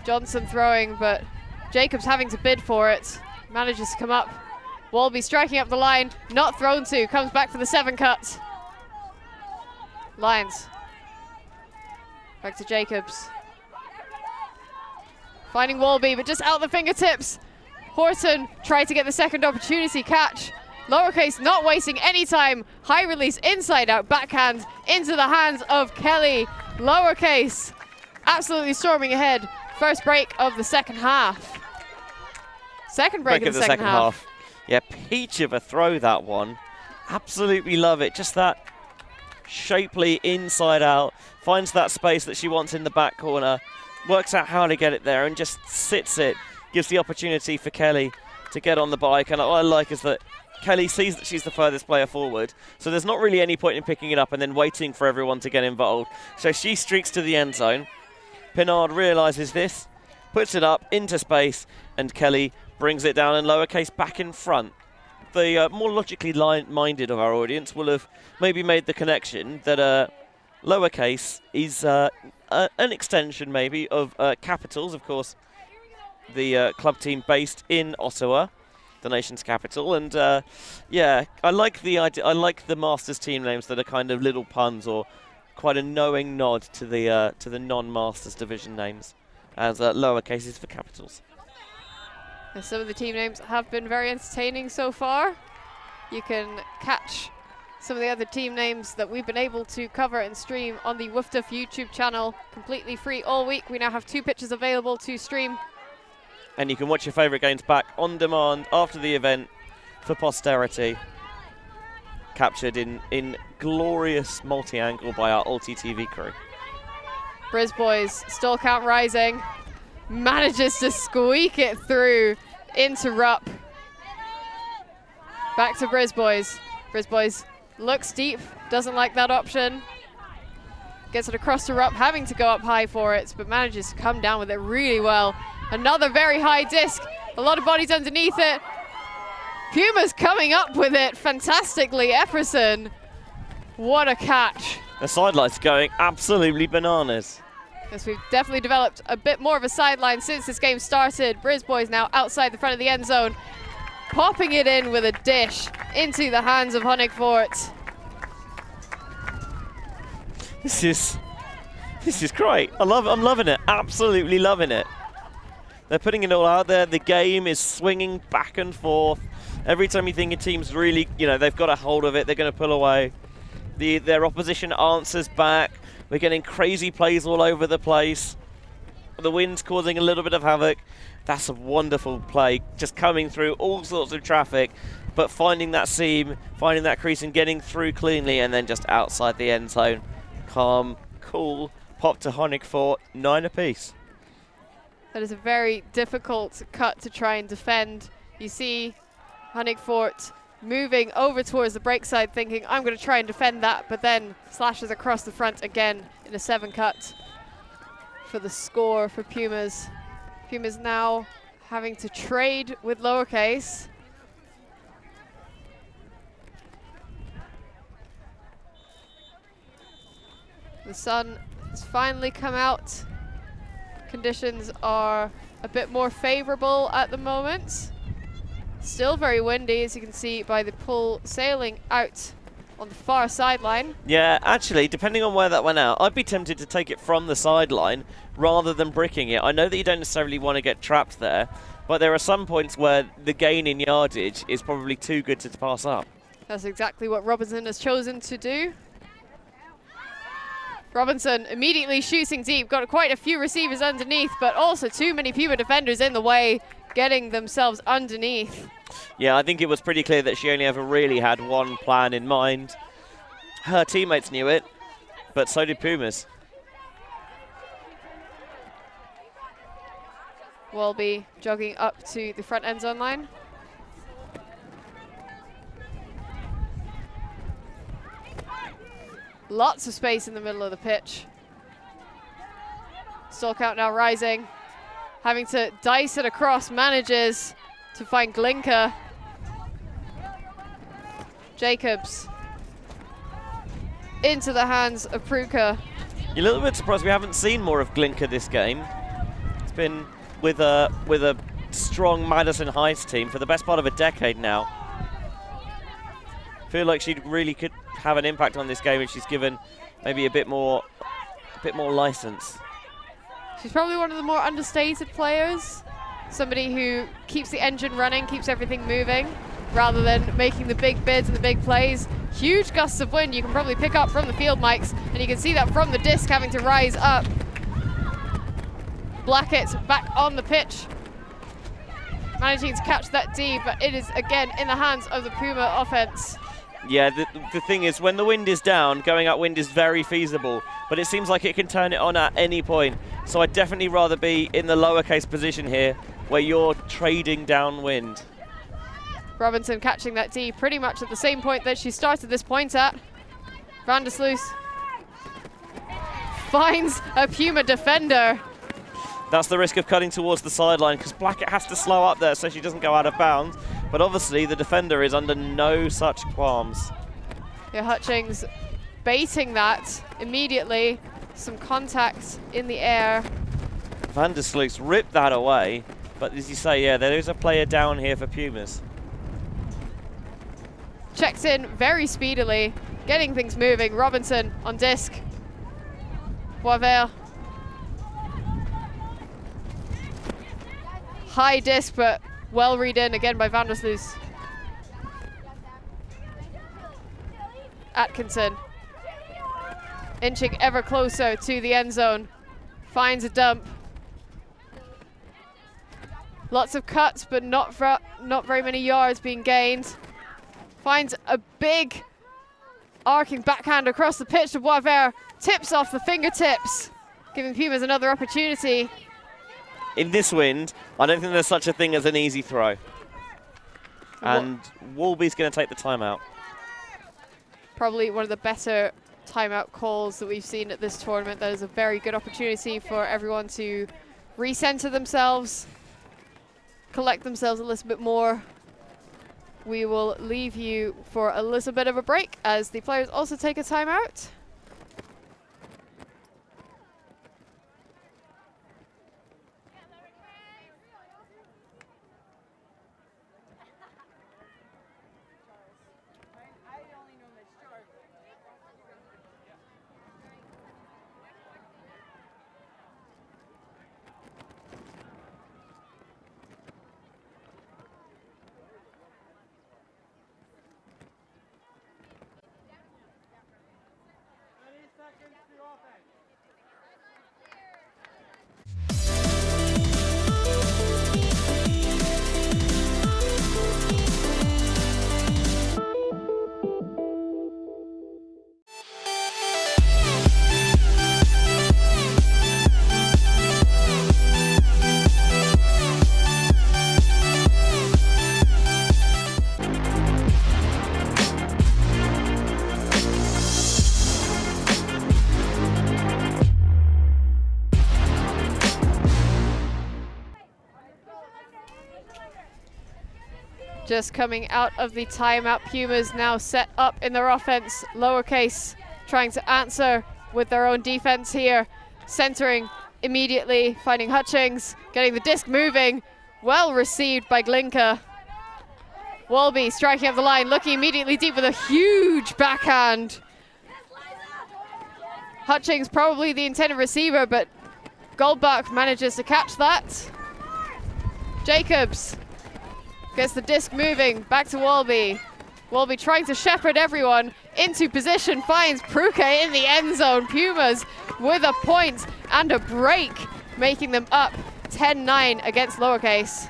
Johnson throwing, but Jacobs having to bid for it. Manages to come up. Walby striking up the line, not thrown to, comes back for the 7 cut. Lyons. Back to Jacobs. Finding Walby, but just out the fingertips. Horton tried to get the second opportunity catch. Lowercase not wasting any time. High release, inside out, backhand into the hands of Kelly. Lowercase absolutely storming ahead. First break of the second half. Second break of the second half. Yeah, peach of a throw, that one. Absolutely love it. Just that shapely inside out. Finds that space that she wants in the back corner. Works out how to get it there and just sits it. Gives the opportunity for Kelly to get on the bike. And what I like is that Kelly sees that she's the furthest player forward, so there's not really any point in picking it up and then waiting for everyone to get involved. So she streaks to the end zone. Pinard realises this, puts it up into space, and Kelly brings it down, and Lowercase back in front. The more logically minded of our audience will have maybe made the connection that Lowercase is an extension maybe of Capitals, of course, the club team based in Ottawa, the nation's capital. And yeah, I like the idea. I like the Masters team names that are kind of little puns or quite a knowing nod to the non-Masters division names, as Lowercase is for Capitals. And some of the team names have been very entertaining so far. You can catch some of the other team names that we've been able to cover and stream on the WFDF YouTube channel, completely free all week. We now have 2 pitches available to stream. And you can watch your favourite games back on demand after the event for posterity. Captured in glorious multi-angle by our Ulti TV crew. Briz Boys, stall count rising. Manages to squeak it through into Rupp. Back to Briz Boys. Briz Boys looks deep, doesn't like that option. Gets it across to Rupp, having to go up high for it, but manages to come down with it really well. Another very high disc, a lot of bodies underneath it. Pumas coming up with it fantastically. Epperson, what a catch. The sideline's going absolutely bananas. Yes, we've definitely developed a bit more of a sideline since this game started. Briz Boys now outside the front of the end zone, popping it in with a dish into the hands of Honigfort. This is great. I'm loving it. Absolutely loving it. They're putting it all out there. The game is swinging back and forth. Every time you think a team's really, they've got a hold of it, they're going to pull away. Their opposition answers back. We're getting crazy plays all over the place. The wind's causing a little bit of havoc. That's a wonderful play, just coming through all sorts of traffic, but finding that seam, finding that crease and getting through cleanly, and then just outside the end zone. Calm, cool, pop to Honigfort, 9 apiece. That is a very difficult cut to try and defend. You see Honigfort moving over towards the break side, thinking, I'm going to try and defend that, but then slashes across the front again in a 7 cut for the score for Pumas. Pumas now having to trade with Lowercase. The sun has finally come out. Conditions are a bit more favorable at the moment. Still very windy, as you can see by the pull sailing out on the far sideline. Yeah, actually, depending on where that went out, I'd be tempted to take it from the sideline rather than bricking it. I know that you don't necessarily want to get trapped there, but there are some points where the gain in yardage is probably too good to pass up. That's exactly what Robinson has chosen to do. Robinson immediately shooting deep, got quite a few receivers underneath, but also too many Puma defenders in the way, getting themselves underneath. Yeah, I think it was pretty clear that she only ever really had one plan in mind. Her teammates knew it, but so did Pumas. Walby jogging up to the front end zone line. Lots of space in the middle of the pitch. Stall count now rising. Having to dice it across, manages to find Glinka. Jacobs into the hands of Pruka. You're a little bit surprised we haven't seen more of Glinka this game. been with a strong Madison Heights team for the best part of a decade now. Feel like she really could have an impact on this game if she's given maybe a bit more license. She's probably one of the more understated players. Somebody who keeps the engine running, keeps everything moving, rather than making the big bids and the big plays. Huge gusts of wind you can probably pick up from the field mics, and you can see that from the disc having to rise up. Blackett back on the pitch, managing to catch that D, but it is again in the hands of the Puma offense. Yeah, the thing is, when the wind is down, going upwind is very feasible, but it seems like it can turn it on at any point. So I'd definitely rather be in the lowercase position here, where you're trading downwind. Robinson catching that D pretty much at the same point that she started this point at. Van der Sluis finds a Puma defender. That's the risk of cutting towards the sideline, because Blackett has to slow up there so she doesn't go out of bounds. But obviously the defender is under no such qualms. Yeah, Hutchings baiting that immediately. Some contact in the air. Van der Sluis ripped that away. But as you say, yeah, there is a player down here for Pumas. Checked in very speedily, getting things moving. Robinson on disc. Boisvert. High disc, but well read in again by Van der Sluis. Atkinson inching ever closer to the end zone. Finds a dump. Lots of cuts, but not very many yards being gained. Finds a big arcing backhand across the pitch to Boisvert. Tips off the fingertips, giving Pumas another opportunity. In this wind, I don't think there's such a thing as an easy throw. And Wolby's going to take the timeout. Probably one of the better timeout calls that we've seen at this tournament. That is a very good opportunity for everyone to recenter themselves, collect themselves a little bit more. We will leave you for a little bit of a break as the players also take a timeout. Just coming out of the timeout, Pumas now set up in their offense. Lowercase trying to answer with their own defense here. Centering immediately, finding Hutchings, getting the disc moving. Well received by Glinka. Wolby striking up the line, looking immediately deep with a huge backhand. Hutchings probably the intended receiver, but Goldbach manages to catch that. Jacobs gets the disc moving, back to Wolby. Wolby trying to shepherd everyone into position, finds Pruke in the end zone. Pumas with a point and a break, making them up 10-9 against Lowercase.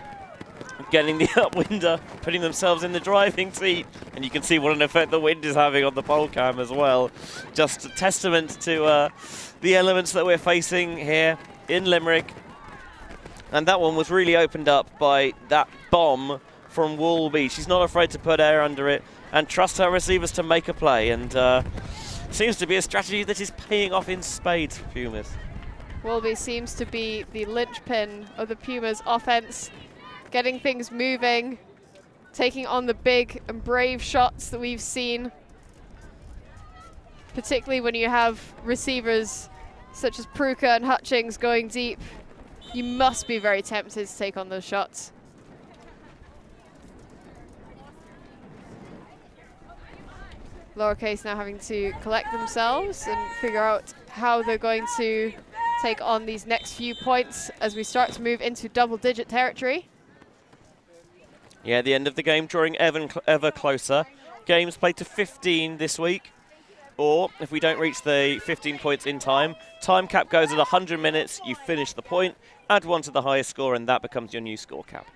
Getting the upwinder, putting themselves in the driving seat. And you can see what an effect the wind is having on the pole cam as well. Just a testament to the elements that we're facing here in Limerick. And that one was really opened up by that bomb from Wolby. She's not afraid to put air under it and trust her receivers to make a play. And seems to be a strategy that is paying off in spades for Pumas. Wolby seems to be the linchpin of the Pumas offense, getting things moving, taking on the big and brave shots that we've seen, particularly when you have receivers such as Pruka and Hutchings going deep. you must be very tempted to take on those shots. Lowercase now having to collect themselves and figure out how they're going to take on these next few points as we start to move into double-digit territory. Yeah, the end of the game drawing ever closer. Games played to 15 this week. Or, if we don't reach the 15 points in time, time cap goes at 100 minutes, you finish the point, add 1 to the highest score, and that becomes your new score cap.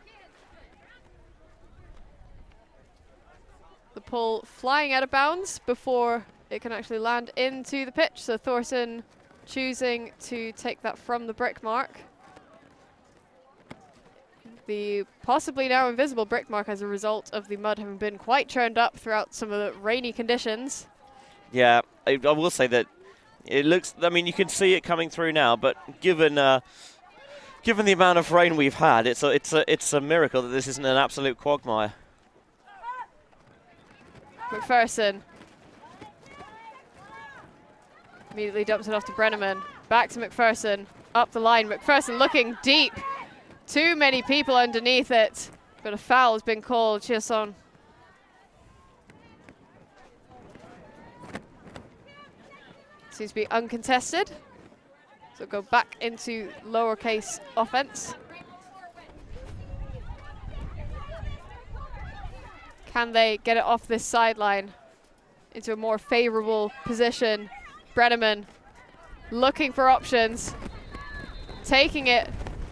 The pull flying out of bounds before it can actually land into the pitch. So Thorson choosing to take that from the brick mark. The possibly now invisible brick mark as a result of the mud having been quite churned up throughout some of the rainy conditions. Yeah, I will say that it looks, I mean, you can see it coming through now, but given the amount of rain we've had, it's a miracle that this isn't an absolute quagmire. McPherson immediately dumps it off to Brenneman. Back to McPherson, up the line. McPherson looking deep. Too many people underneath it, but a foul has been called. Chiasson. Seems to be uncontested. So go back into Lowercase offense. Can they get it off this sideline into a more favorable position? Brenneman looking for options, taking it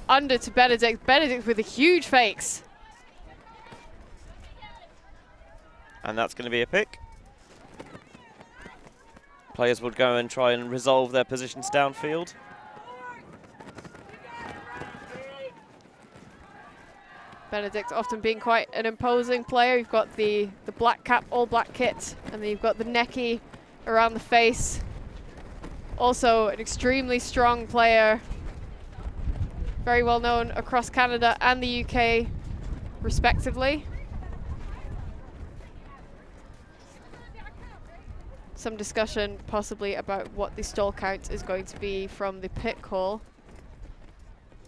under to Benedict. Benedict with the huge fakes. And that's going to be a pick. Players would go and try and resolve their positions downfield. Benedict often being quite an imposing player. You've got the black cap, all black kit, and then you've got the necky around the face. Also an extremely strong player. Very well known across Canada and the UK, respectively. Some discussion possibly about what the stall count is going to be from the pit call.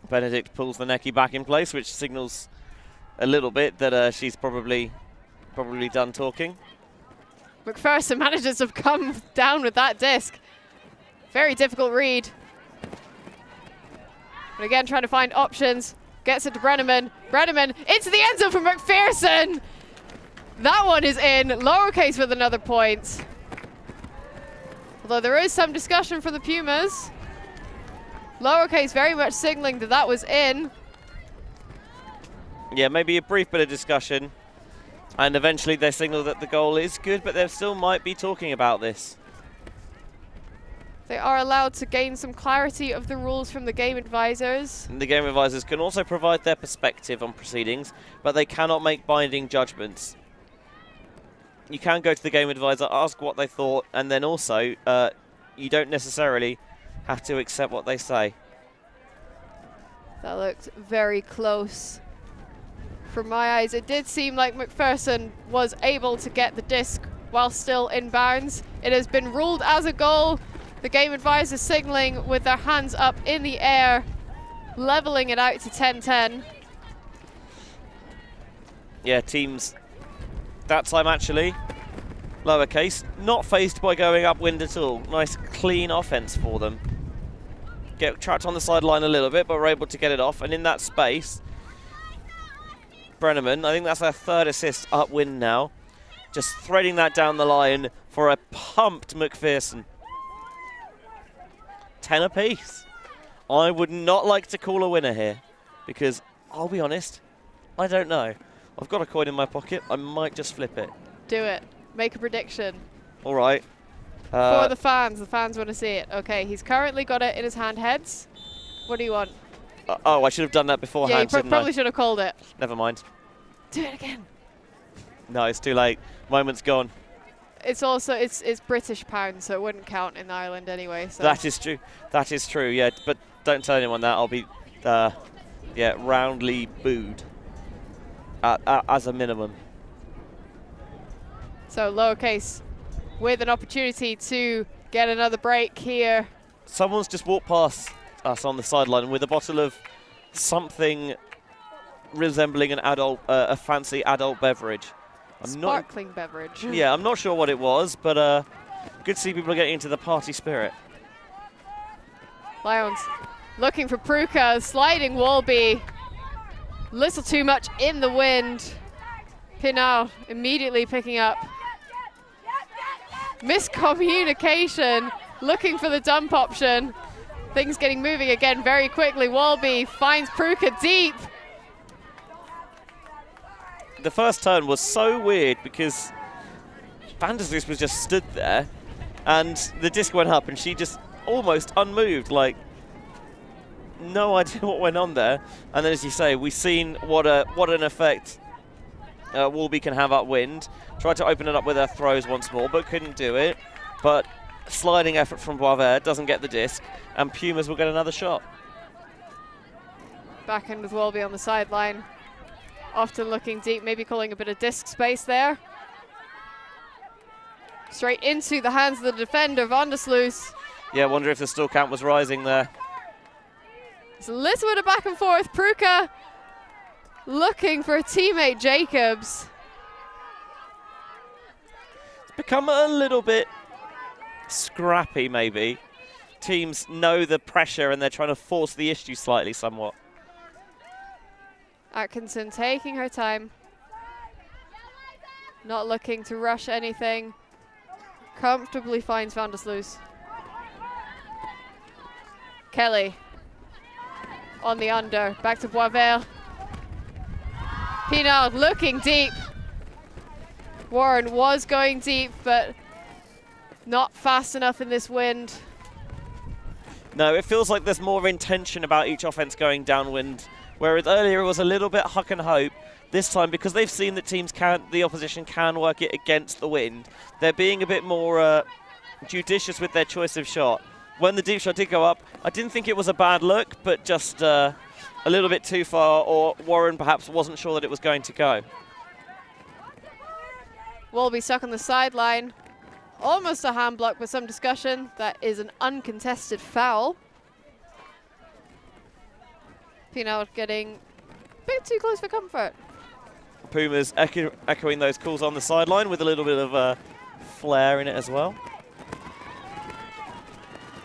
Benedict pulls the necky back in place, which signals a little bit that she's probably done talking. McPherson manages to come down with that disc. Very difficult read. But again, trying to find options. Gets it to Brenneman. Brenneman into the end zone for McPherson. That one is in. Lowercase with another point. Although there is some discussion for the Pumas. Lowercase very much signaling that that was in. Yeah, maybe a brief bit of discussion. And eventually they signal that the goal is good, but they still might be talking about this. They are allowed to gain some clarity of the rules from the game advisors. And the game advisors can also provide their perspective on proceedings, but they cannot make binding judgments. You can go to the game advisor, ask what they thought, and then also you don't necessarily have to accept what they say. That looked very close. From my eyes, it did seem like McPherson was able to get the disc while still in bounds. It has been ruled as a goal. The game advisor signaling with their hands up in the air, leveling it out to 10-10. Yeah, teams that time actually, Lowercase, not faced by going upwind at all. Nice clean offense for them. Get trapped on the sideline a little bit, but we're able to get it off. And in that space, Brenneman, I think that's their third assist upwind now. Just threading that down the line for a pumped McPherson. 10 apiece. I would not like to call a winner here because, I'll be honest, I don't know. I've got a coin in my pocket. I might just flip it. Do it. Make a prediction. All right. For the fans want to see it. Okay, he's currently got it in his hand heads. What do you want? Oh, I should have done that beforehand. Yeah, you probably should have called it. Never mind. Do it again. No, it's too late. Moment's gone. It's also it's British pounds, so it wouldn't count in Ireland anyway. So. That is true. That is true. Yeah, but don't tell anyone that. I'll be, roundly booed. As a minimum. So Lowercase with an opportunity to get another break here. Someone's just walked past us on the sideline with a bottle of something resembling an adult, a fancy adult beverage. Sparkling beverage. Yeah, I'm not sure what it was, but good to see people getting into the party spirit. Lions looking for Pruka, sliding Wolby. Little too much in the wind. Pinal immediately picking up. Miscommunication, looking for the dump option. Things getting moving again very quickly. Wolby finds Pruka deep. The first turn was so weird because Vandersloot was just stood there and the disc went up and she just almost unmoved, like no idea what went on there. And then, as you say, we've seen what an effect Wolby can have upwind. Tried to open it up with her throws once more, but couldn't do it. But sliding effort from Boisvert doesn't get the disc, and Pumas will get another shot. Back in with Wolby on the sideline. Often looking deep, maybe calling a bit of disc space there. Straight into the hands of the defender, Vandersloot. Yeah, I wonder if the still count was rising there. It's a little bit of back and forth. Pruka looking for a teammate, Jacobs. It's become a little bit scrappy, maybe. Teams know the pressure and they're trying to force the issue slightly somewhat. Atkinson taking her time. Not looking to rush anything. Comfortably finds Vandersloot. Kelly on the under, back to Boisvert. Pinard looking deep. Warren was going deep, but not fast enough in this wind. No, it feels like there's more intention about each offense going downwind, whereas earlier it was a little bit huck and hope. This time, because they've seen that the opposition can work it against the wind, they're being a bit more judicious with their choice of shot. When the deep shot did go up, I didn't think it was a bad look, but just a little bit too far, or Warren perhaps wasn't sure that it was going to go. Wolby stuck on the sideline. Almost a hand block with some discussion. That is an uncontested foul. Pinard getting a bit too close for comfort. Pumas echoing those calls on the sideline with a little bit of flair in it as well.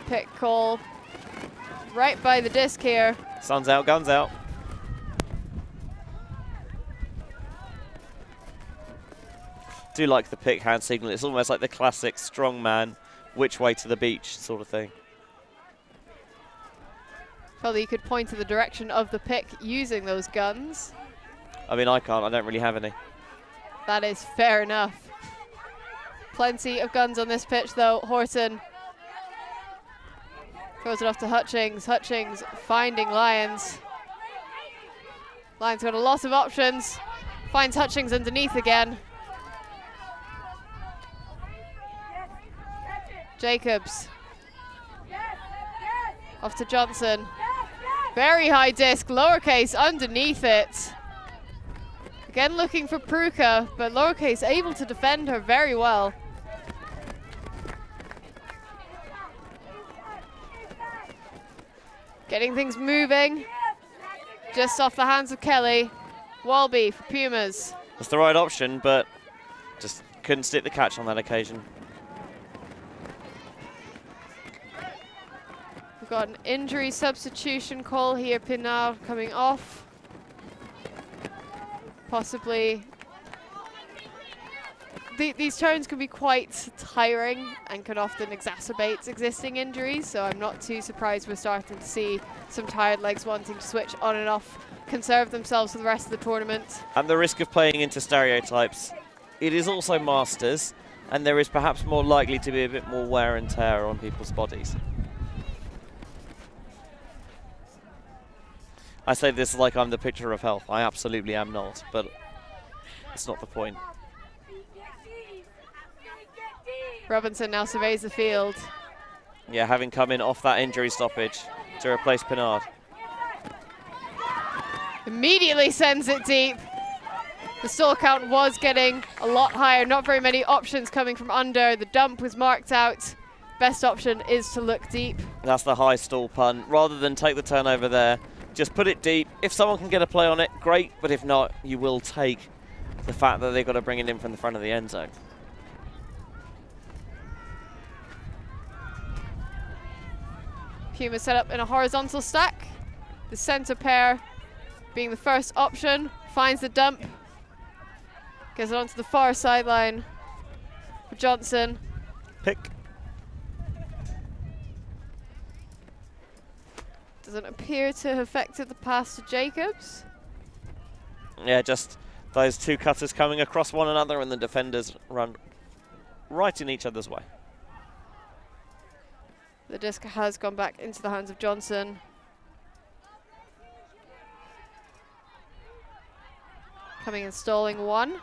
Pick call right by the disc here. Sun's out, guns out. Do like the pick hand signal. It's almost like the classic strong man, which way to the beach sort of thing. Probably you could point to the direction of the pick using those guns. I mean, I can't. I don't really have any. That is fair enough. Plenty of guns on this pitch, though. Horton throws it off to Hutchings. Hutchings finding Lyons. Lyons got a lot of options. Finds Hutchings underneath again. Jacobs. Off to Johnson. Very high disc. Lowercase underneath it. Again looking for Pruka, but Lowercase able to defend her very well. Getting things moving. Just off the hands of Kelly. Wolby for Pumas. That's the right option, but just couldn't stick the catch on that occasion. We've got an injury substitution call here. Pinard coming off. Possibly. These turns can be quite tiring and can often exacerbate existing injuries, so I'm not too surprised we're starting to see some tired legs wanting to switch on and off, conserve themselves for the rest of the tournament. At the risk of playing into stereotypes, it is also Masters, and there is perhaps more likely to be a bit more wear and tear on people's bodies. I say this like I'm the picture of health. I absolutely am not, but it's not the point. Robinson now surveys the field. Yeah, having come in off that injury stoppage to replace Pinard. Immediately sends it deep. The stall count was getting a lot higher. Not very many options coming from under. The dump was marked out. Best option is to look deep. That's the high stall punt. Rather than take the turnover there, Just put it deep. If someone can get a play on it, great. But if not, you will take the fact that they've got to bring it in from the front of the end zone. Pumas set up in a horizontal stack. The center pair being the first option. Finds the dump. Gets it onto the far sideline for Johnson. Pick. Doesn't appear to have affected the pass to Jacobs. Yeah, just those two cutters coming across one another and the defenders run right in each other's way. The disc has gone back into the hands of Johnson. Coming and stalling one.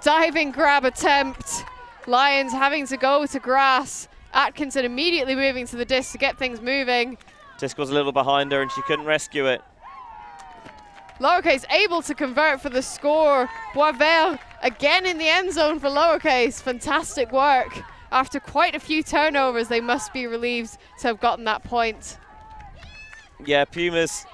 Diving grab attempt. Lions having to go to grass. Atkinson immediately moving to the disc to get things moving. Disc was a little behind her and she couldn't rescue it. Lowercase able to convert for the score. Boisvert again in the end zone for Lowercase. Fantastic work. After quite a few turnovers, they must be relieved to have gotten that point. Yeah, Pumas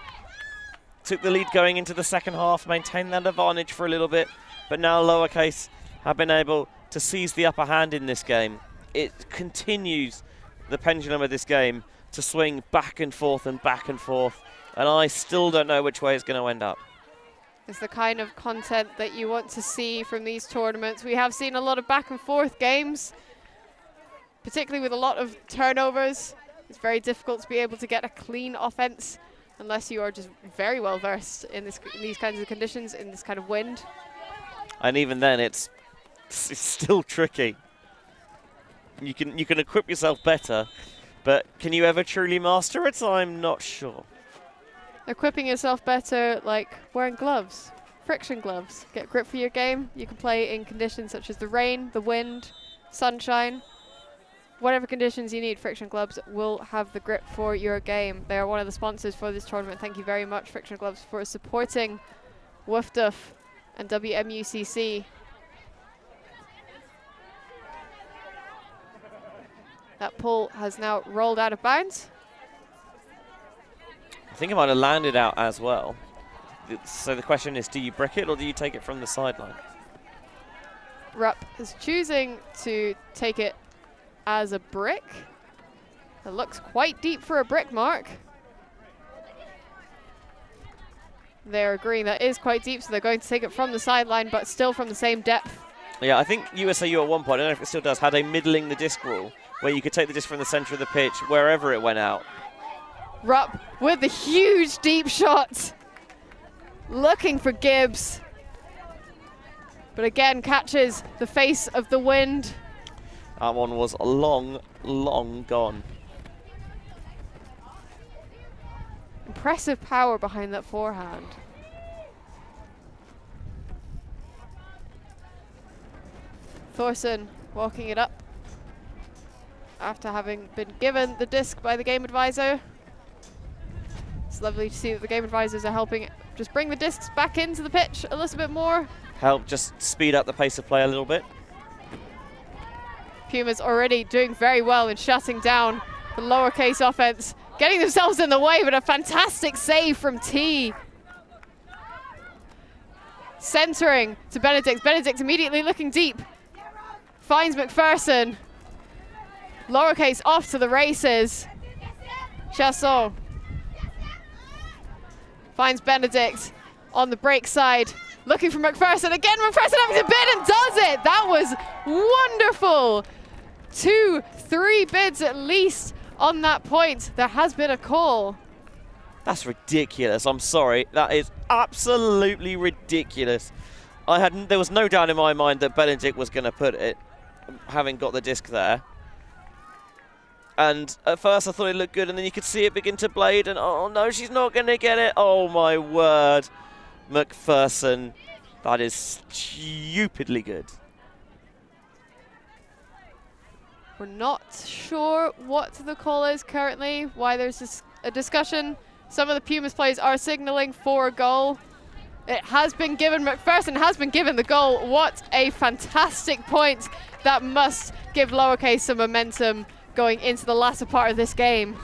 took the lead going into the second half, maintained that advantage for a little bit, but now Lowercase have been able to seize the upper hand in this game. It continues, the pendulum of this game, to swing back and forth and back and forth, and I still don't know which way it's going to end up. It's the kind of content that you want to see from these tournaments. We have seen a lot of back and forth games, particularly with a lot of turnovers. It's very difficult to be able to get a clean offense unless you are just very well versed in these kinds of conditions, in this kind of wind. And even then, it's still tricky. You can equip yourself better, but can you ever truly master it? I'm not sure. Equipping yourself better, like wearing gloves, friction gloves. Get grip for your game. You can play in conditions such as the rain, the wind, sunshine. Whatever conditions you need, Friction Gloves will have the grip for your game. They are one of the sponsors for this tournament. Thank you very much, Friction Gloves, for supporting WFDF and WMUCC. That pull has now rolled out of bounds. I think it might have landed out as well. So the question is, do you brick it or do you take it from the sideline? Rupp is choosing to take it as a brick. It looks quite deep for a brick, Mark. They're agreeing that is quite deep, so they're going to take it from the sideline, but still from the same depth. Yeah, I think USAU at one point, I don't know if it still does, had a middling the disc rule, where you could take the disc from the center of the pitch, wherever it went out. Rupp with the huge deep shot. Looking for Gibbs. But again, catches the face of the wind. That one was long, long gone. Impressive power behind that forehand. Thorson walking it up after having been given the disc by the game advisor. It's lovely to see that the game advisors are helping just bring the discs back into the pitch a little bit more. Help just speed up the pace of play a little bit. Pumas already doing very well in shutting down the Lowercase offense, getting themselves in the way, but a fantastic save from T. Centering to Benedict. Benedict immediately looking deep. Finds McPherson. Lowercase off to the races. Chasson finds Benedict on the break side. Looking for McPherson. Again, McPherson having to bid and does it. That was wonderful. 2-3 bids at least on that point. There has been a call. That's ridiculous. I'm sorry. That is absolutely ridiculous. There was no doubt in my mind that Benedict was going to put it, having got the disc there. And at first I thought it looked good, and then you could see it begin to blade, and oh no, she's not going to get it. Oh my word. McPherson. That is stupidly good. We're not sure what the call is currently, why there's a discussion. Some of the Pumas players are signaling for a goal. It has been given. McPherson has been given the goal. What a fantastic point. That must give Lowercase some momentum going into the latter part of this game.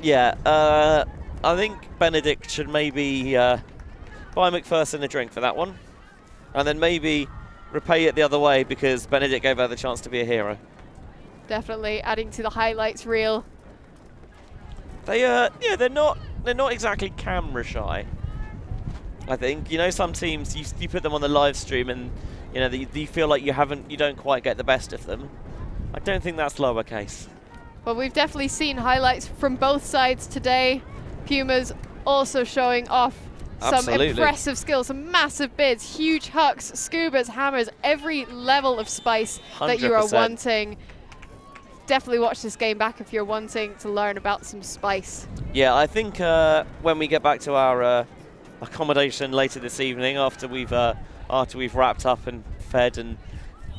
Yeah, I think Benedict should maybe buy McPherson a drink for that one, and then maybe repay it the other way because Benedict gave her the chance to be a hero. Definitely adding to the highlights reel. They're not exactly camera shy. I think, you know, some teams you put them on the live stream and you know you feel like you don't quite get the best of them. I don't think that's Lowercase. Well, we've definitely seen highlights from both sides today. Pumas also showing off some impressive skills, some massive bids, huge hucks, scubas, hammers, every level of spice 100%. That you are wanting. Definitely watch this game back if you're wanting to learn about some spice. Yeah, I think when we get back to our accommodation later this evening, after we've wrapped up and fed and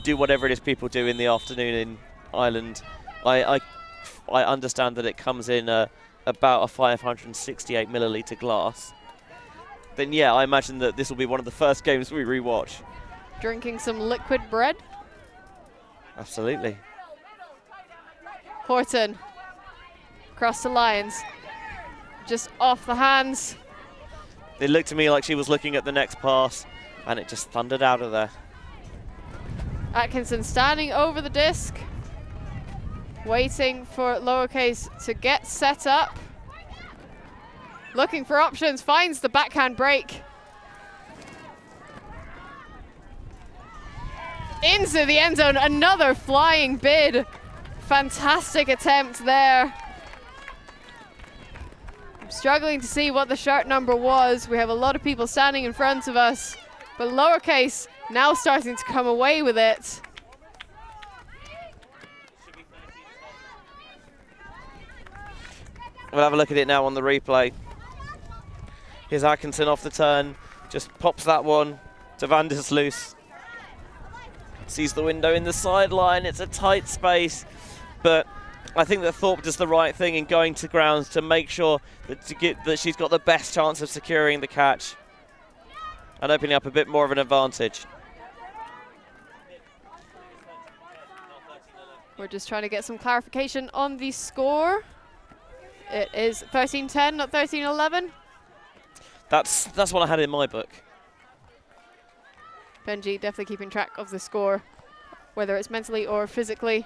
do whatever it is people do in the afternoon in Ireland, I understand that it comes in about a 568 milliliter glass. Then yeah, I imagine that this will be one of the first games we rewatch. Drinking some liquid bread. Absolutely. Horton across the lines, just off the hands. It looked to me like she was looking at the next pass and it just thundered out of there. Atkinson standing over the disc, waiting for Lowercase to get set up. Looking for options, finds the backhand break. Into the end zone, another flying bid. Fantastic attempt there. I'm struggling to see what the shirt number was. We have a lot of people standing in front of us, but Lowercase now starting to come away with it. We'll have a look at it now on the replay. Here's Atkinson off the turn, just pops that one to Vandersloos. Sees the window in the sideline, it's a tight space, but I think that Thorpe does the right thing in going to grounds to make sure that she's got the best chance of securing the catch and opening up a bit more of an advantage. We're just trying to get some clarification on the score. It is 13-10, not 13-11. That's what I had in my book. Benji definitely keeping track of the score, whether it's mentally or physically.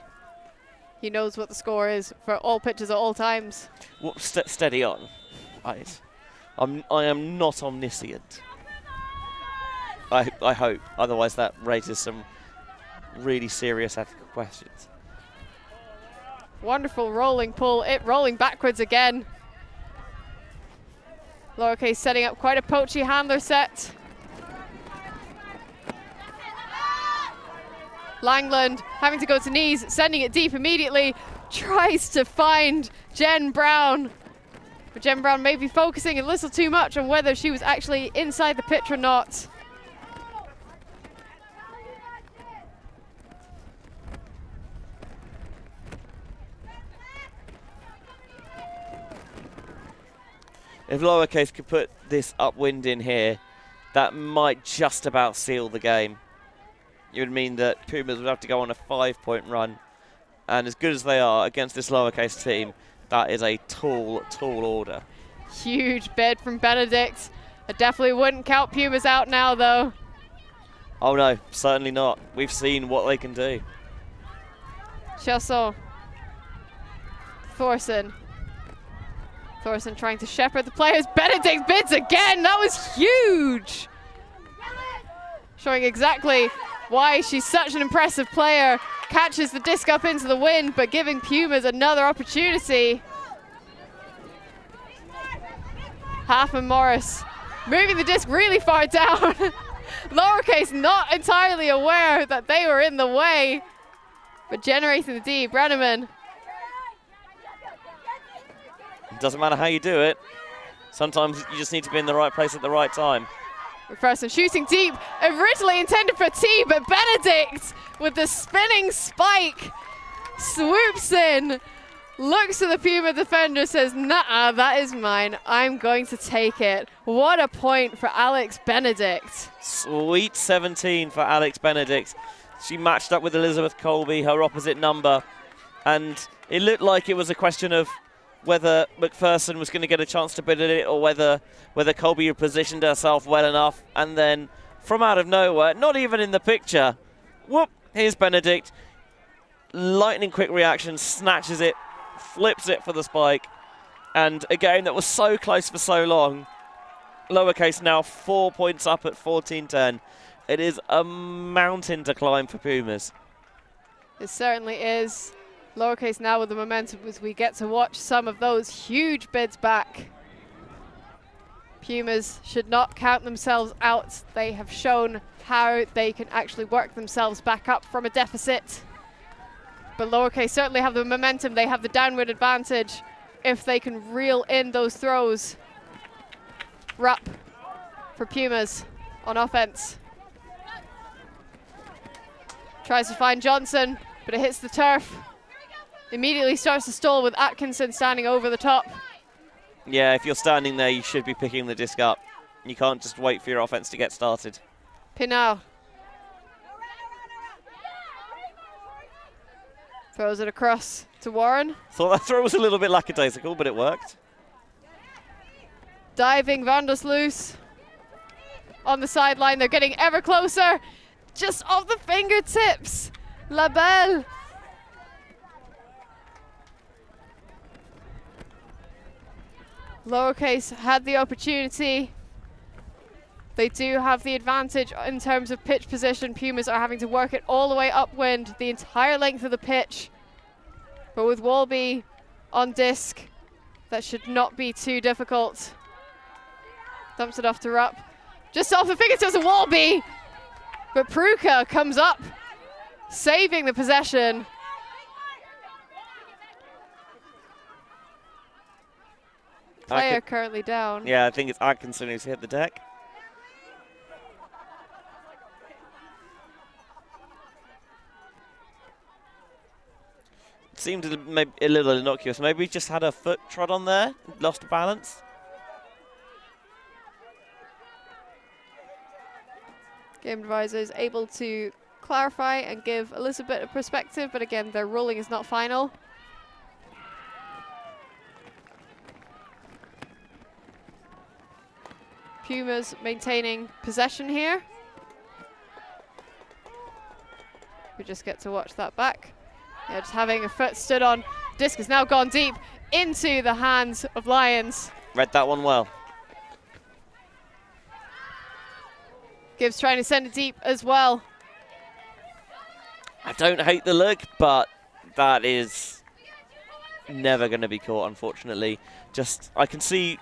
He knows what the score is for all pitches at all times. Well, steady on. I am not omniscient. I hope. Otherwise that raises some really serious ethical questions. Wonderful rolling pull, it rolling backwards again. Lowercase setting up quite a poachy handler set. Langland having to go to knees, sending it deep immediately, tries to find Jen Brown. But Jen Brown may be focusing a little too much on whether she was actually inside the pitch or not. If Lowercase could put this upwind in here, that might just about seal the game. It would mean that Pumas would have to go on a 5-point run. And as good as they are against this Lowercase team, that is a tall, tall order. Huge bid from Benedict. I definitely wouldn't count Pumas out now, though. Oh no, certainly not. We've seen what they can do. Chasson. Thorson trying to shepherd the players. Benedict bids again. That was huge. Showing exactly why she's such an impressive player. Catches the disc up into the wind, but giving Pumas another opportunity. Halfman Morris moving the disc really far down. Lowercase not entirely aware that they were in the way, but generating the D. Brenneman. Doesn't matter how you do it. Sometimes you just need to be in the right place at the right time. McPherson shooting deep, originally intended for T, but Benedict with the spinning spike swoops in, looks to the Puma defender, says, nah, that is mine. I'm going to take it. What a point for Alex Benedict. Sweet 17 for Alex Benedict. She matched up with Elizabeth Colby, her opposite number, and it looked like it was a question of whether McPherson was going to get a chance to bid at it or whether Colby had positioned herself well enough. And then from out of nowhere, not even in the picture, whoop, here's Benedict. Lightning quick reaction, snatches it, flips it for the spike. And a game that was so close for so long. Lowercase now 4 points up at 14-10. It is a mountain to climb for Pumas. It certainly is. Lowercase now with the momentum as we get to watch some of those huge bids back. Pumas should not count themselves out. They have shown how they can actually work themselves back up from a deficit. But Lowercase certainly have the momentum. They have the downward advantage if they can reel in those throws. Rupp for Pumas on offense. Tries to find Johnson, but it hits the turf. Immediately starts to stall with Atkinson standing over the top. Yeah, if you're standing there, you should be picking the disc up. You can't just wait for your offense to get started. Pinal throws it across to Warren. Thought that throw was a little bit lackadaisical, but it worked. Diving Vandersloos on the sideline. They're getting ever closer. Just off the fingertips. La Belle. Lowercase had the opportunity. They do have the advantage in terms of pitch position. Pumas are having to work it all the way upwind, the entire length of the pitch. But with Walby on disc, that should not be too difficult. Dumps it off to Rupp. Just off the fingertips of Walby. But Pruka comes up, saving the possession. Player currently down. Yeah, I think it's Atkinson who's hit the deck. Seemed maybe a little innocuous. Maybe he just had a foot trod on there, lost balance. Game advisor is able to clarify and give a little bit of perspective, but again, their ruling is not final. Pumas maintaining possession here. We just get to watch that back. Yeah, just having a foot stood on. Disc has now gone deep into the hands of Lions. Read that one well. Gibbs trying to send it deep as well. I don't hate the look, but that is never going to be caught, unfortunately. Just, I can see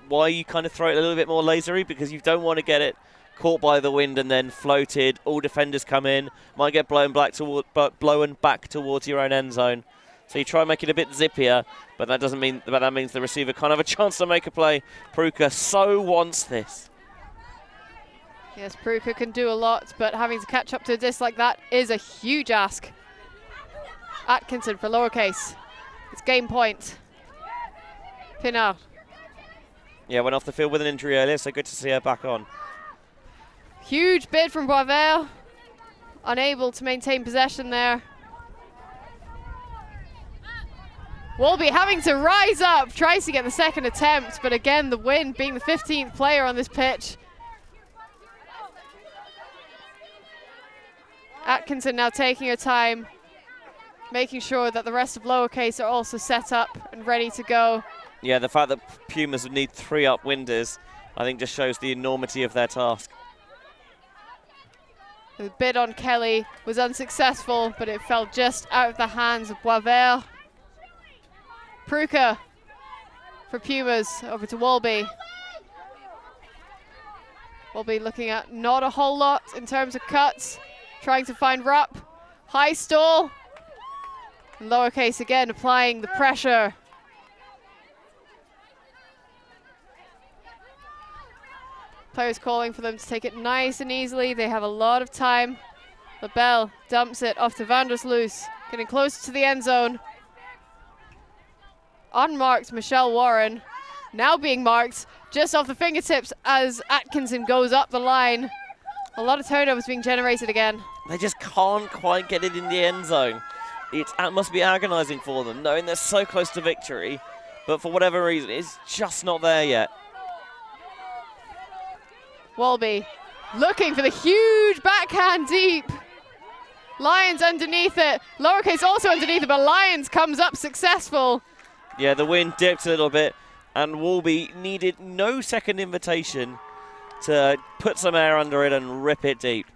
why you kind of throw it a little bit more lasery, because you don't want to get it caught by the wind and then floated. All defenders come in, might get blown back towards your own end zone. So you try and make it a bit zippier, but that doesn't mean that means the receiver can't have a chance to make a play. Pruka so wants this. Yes, Pruka can do a lot, but having to catch up to a disc like that is a huge ask. Atkinson for Lowercase. It's game point. Pinard. Yeah, went off the field with an injury earlier, so good to see her back on. Huge bid from Boisvert. Unable to maintain possession there. Walby having to rise up, tries to get the second attempt, but again, the wind being the 15th player on this pitch. Atkinson now taking her time, making sure that the rest of Lowercase are also set up and ready to go. Yeah, the fact that Pumas would need 3 upwinders, I think just shows the enormity of their task. The bid on Kelly was unsuccessful, but it fell just out of the hands of Boisvert. Pruka for Pumas, over to Walby. Walby looking at not a whole lot in terms of cuts. Trying to find Rupp. High stall. And Lowercase again applying the pressure. Players calling for them to take it nice and easily. They have a lot of time. LaBelle dumps it off to Vandersloos. Getting closer to the end zone. Unmarked Michelle Warren. Now being marked just off the fingertips as Atkinson goes up the line. A lot of turnovers being generated again. They just can't quite get it in the end zone. It must be agonizing for them, knowing they're so close to victory, but for whatever reason, it's just not there yet. Walby looking for the huge backhand deep. Lyons underneath it. Lowercase also underneath it, but Lyons comes up successful. Yeah, the wind dipped a little bit, and Walby needed no second invitation to put some air under it and rip it deep.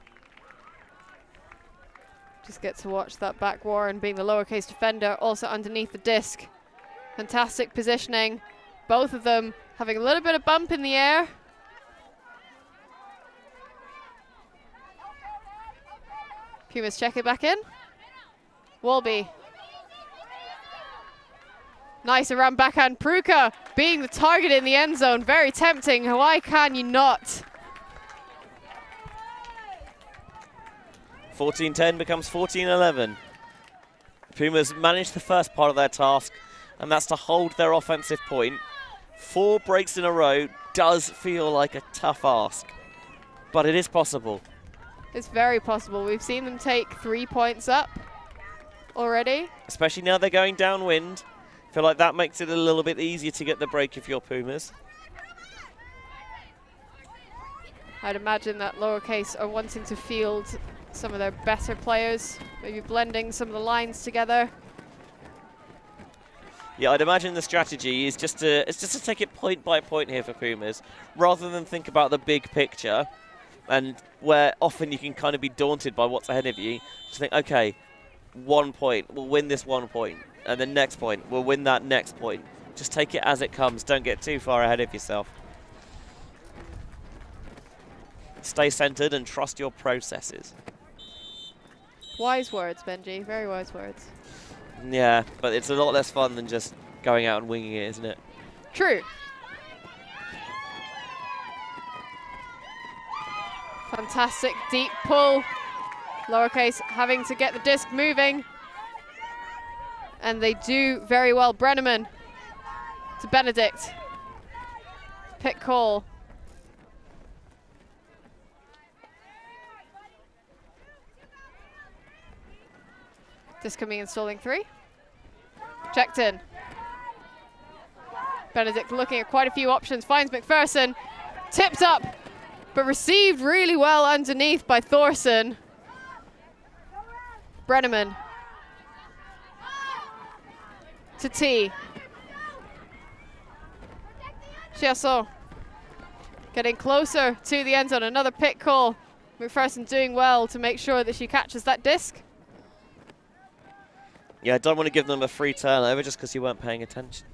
Just get to watch that back Warren being the Lowercase defender, also underneath the disc. Fantastic positioning. Both of them having a little bit of bump in the air. Pumas check it back in. Walby. Nice around backhand. Pruka being the target in the end zone. Very tempting. Why can you not? 14-10 becomes 14-11. Pumas managed the first part of their task, and that's to hold their offensive point. 4 breaks in a row does feel like a tough ask, but it is possible. It's very possible. We've seen them take 3 points up already. Especially now they're going downwind. I feel like that makes it a little bit easier to get the break if you're Pumas. I'd imagine that Lowercase are wanting to field some of their better players, maybe blending some of the lines together. Yeah, I'd imagine the strategy is just to take it point by point here for Pumas, rather than think about the big picture, and where often you can kind of be daunted by what's ahead of you. Just think, okay, 1 point, we'll win this 1 point, and the next point, we'll win that next point. Just take it as it comes. Don't get too far ahead of yourself. Stay centered and trust your processes. Wise words, Benji. Very wise words. Yeah, but it's a lot less fun than just going out and winging it, isn't it? True. Fantastic deep pull. Lowercase having to get the disc moving. And they do very well. Brenneman to Benedict. Pick call. Disc coming in, stalling 3. Checked in. Benedict looking at quite a few options. Finds McPherson. Tipped up, but received really well underneath by Thorson. Brenneman to T. Chiasson getting closer to the end zone. Another pick call. McPherson doing well to make sure that she catches that disc. Yeah, I don't want to give them a free turnover just because you weren't paying attention.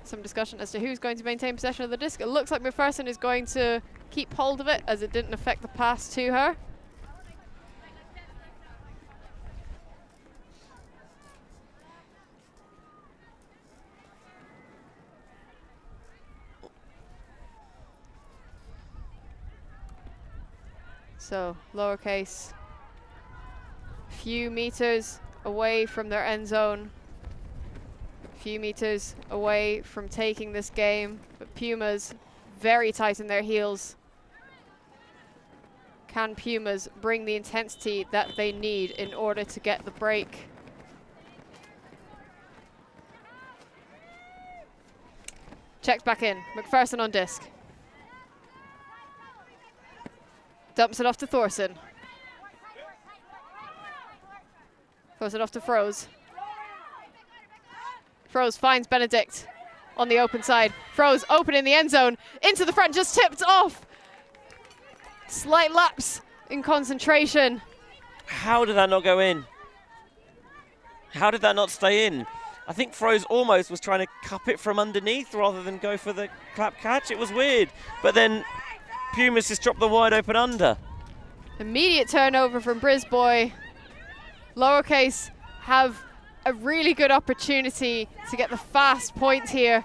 Some discussion as to who's going to maintain possession of the disc. It looks like McPherson is going to keep hold of it, as it didn't affect the pass to her. So Lowercase, few meters away from their end zone, few meters away from taking this game, but Pumas very tight in their heels. Can Pumas bring the intensity that they need in order to get the break? Checked back in, McPherson on disc. Dumps it off to Thorson. Throws it off to Froze. Froze finds Benedict on the open side. Froze open in the end zone. Into the front, just tipped off. Slight lapse in concentration. How did that not go in? How did that not stay in? I think Froze almost was trying to cup it from underneath rather than go for the clap catch. It was weird. But then Pumas just dropped the wide open under. Immediate turnover from Brisboy. Lowercase have a really good opportunity to get the fast point here.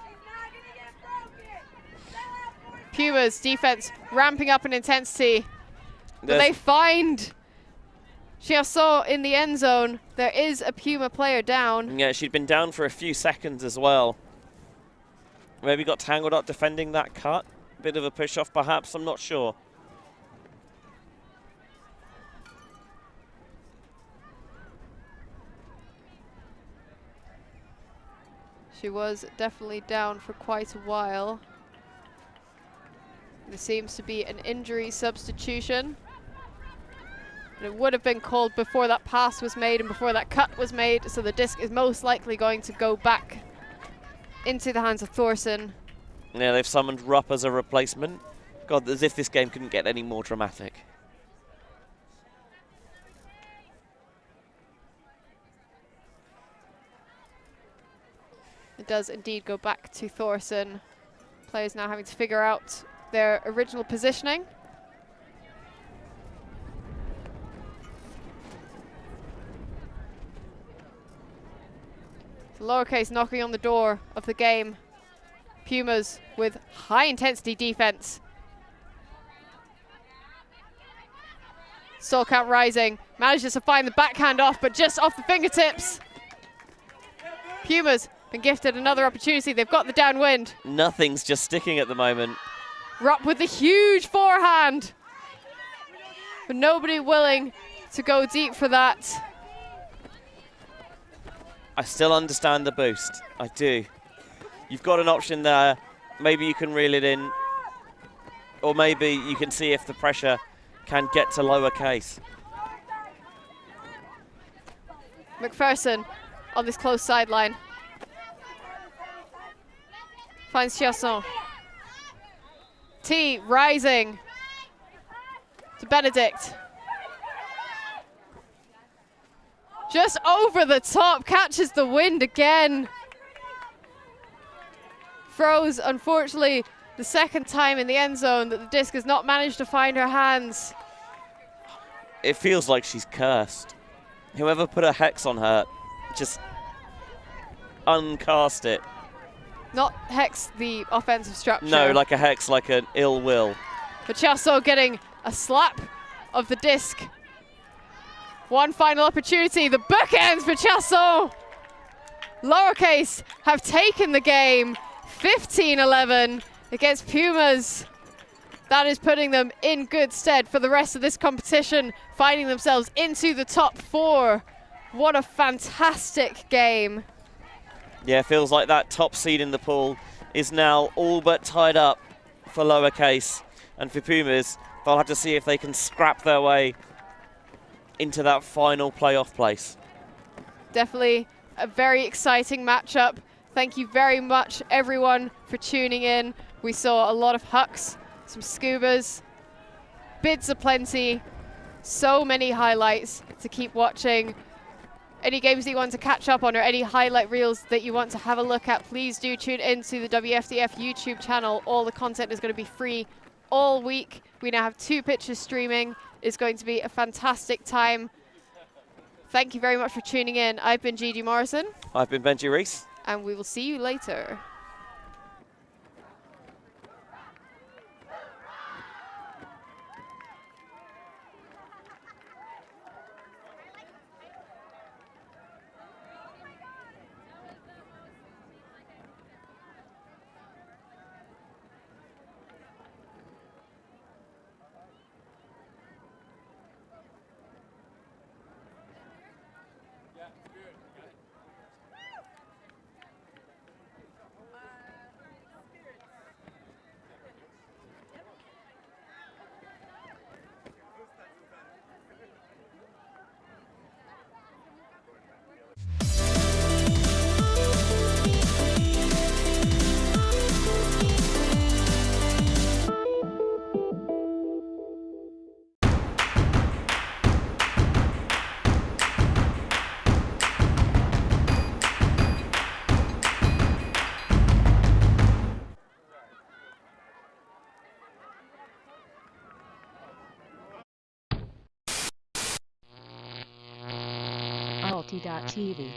Pumas defense ramping up in intensity. But they find Chiasson in the end zone. There is a Puma player down. Yeah, she'd been down for a few seconds as well. Maybe got tangled up defending that cut. Bit of a push off perhaps, I'm not sure. She was definitely down for quite a while. There seems to be an injury substitution. It would have been called before that pass was made and before that cut was made, so the disc is most likely going to go back into the hands of Thorson. Yeah, they've summoned Rupp as a replacement. God, as if this game couldn't get any more dramatic. It does indeed go back to Thorson. Players now having to figure out their original positioning. So Lowercase knocking on the door of the game. Pumas with high intensity defense. Soul count rising, manages to find the backhand off, but just off the fingertips. Pumas been gifted another opportunity. They've got the downwind. Nothing's just sticking at the moment. Rupp with the huge forehand, but nobody willing to go deep for that. I still understand the boost. I do. You've got an option there. Maybe you can reel it in, or maybe you can see if the pressure can get to Lowercase. McPherson on this close sideline. Finds Chasson. T rising to Benedict. Just over the top, catches the wind again. Throws, unfortunately, the second time in the end zone that the disc has not managed to find her hands. It feels like she's cursed. Whoever put a hex on her, just uncast it. Not hex the offensive structure. No, like a hex, like an ill will. But Chasson getting a slap of the disc. One final opportunity, the bookends for Chasson. Lowercase have taken the game 15-11 against Pumas. That is putting them in good stead for the rest of this competition, finding themselves into the top 4. What a fantastic game. Yeah, it feels like that top seed in the pool is now all but tied up for Lowercase. And for Pumas, they'll have to see if they can scrap their way into that final playoff place. Definitely a very exciting matchup. Thank you very much, everyone, for tuning in. We saw a lot of hucks, some scubas, bids aplenty, so many highlights to keep watching. Any games that you want to catch up on or any highlight reels that you want to have a look at, please do tune into the WFDF YouTube channel. All the content is going to be free all week. We now have 2 pitches streaming. It's going to be a fantastic time. Thank you very much for tuning in. I've been Gigi Morrison. I've been Benji Reese. And we will see you later. fáilte.tv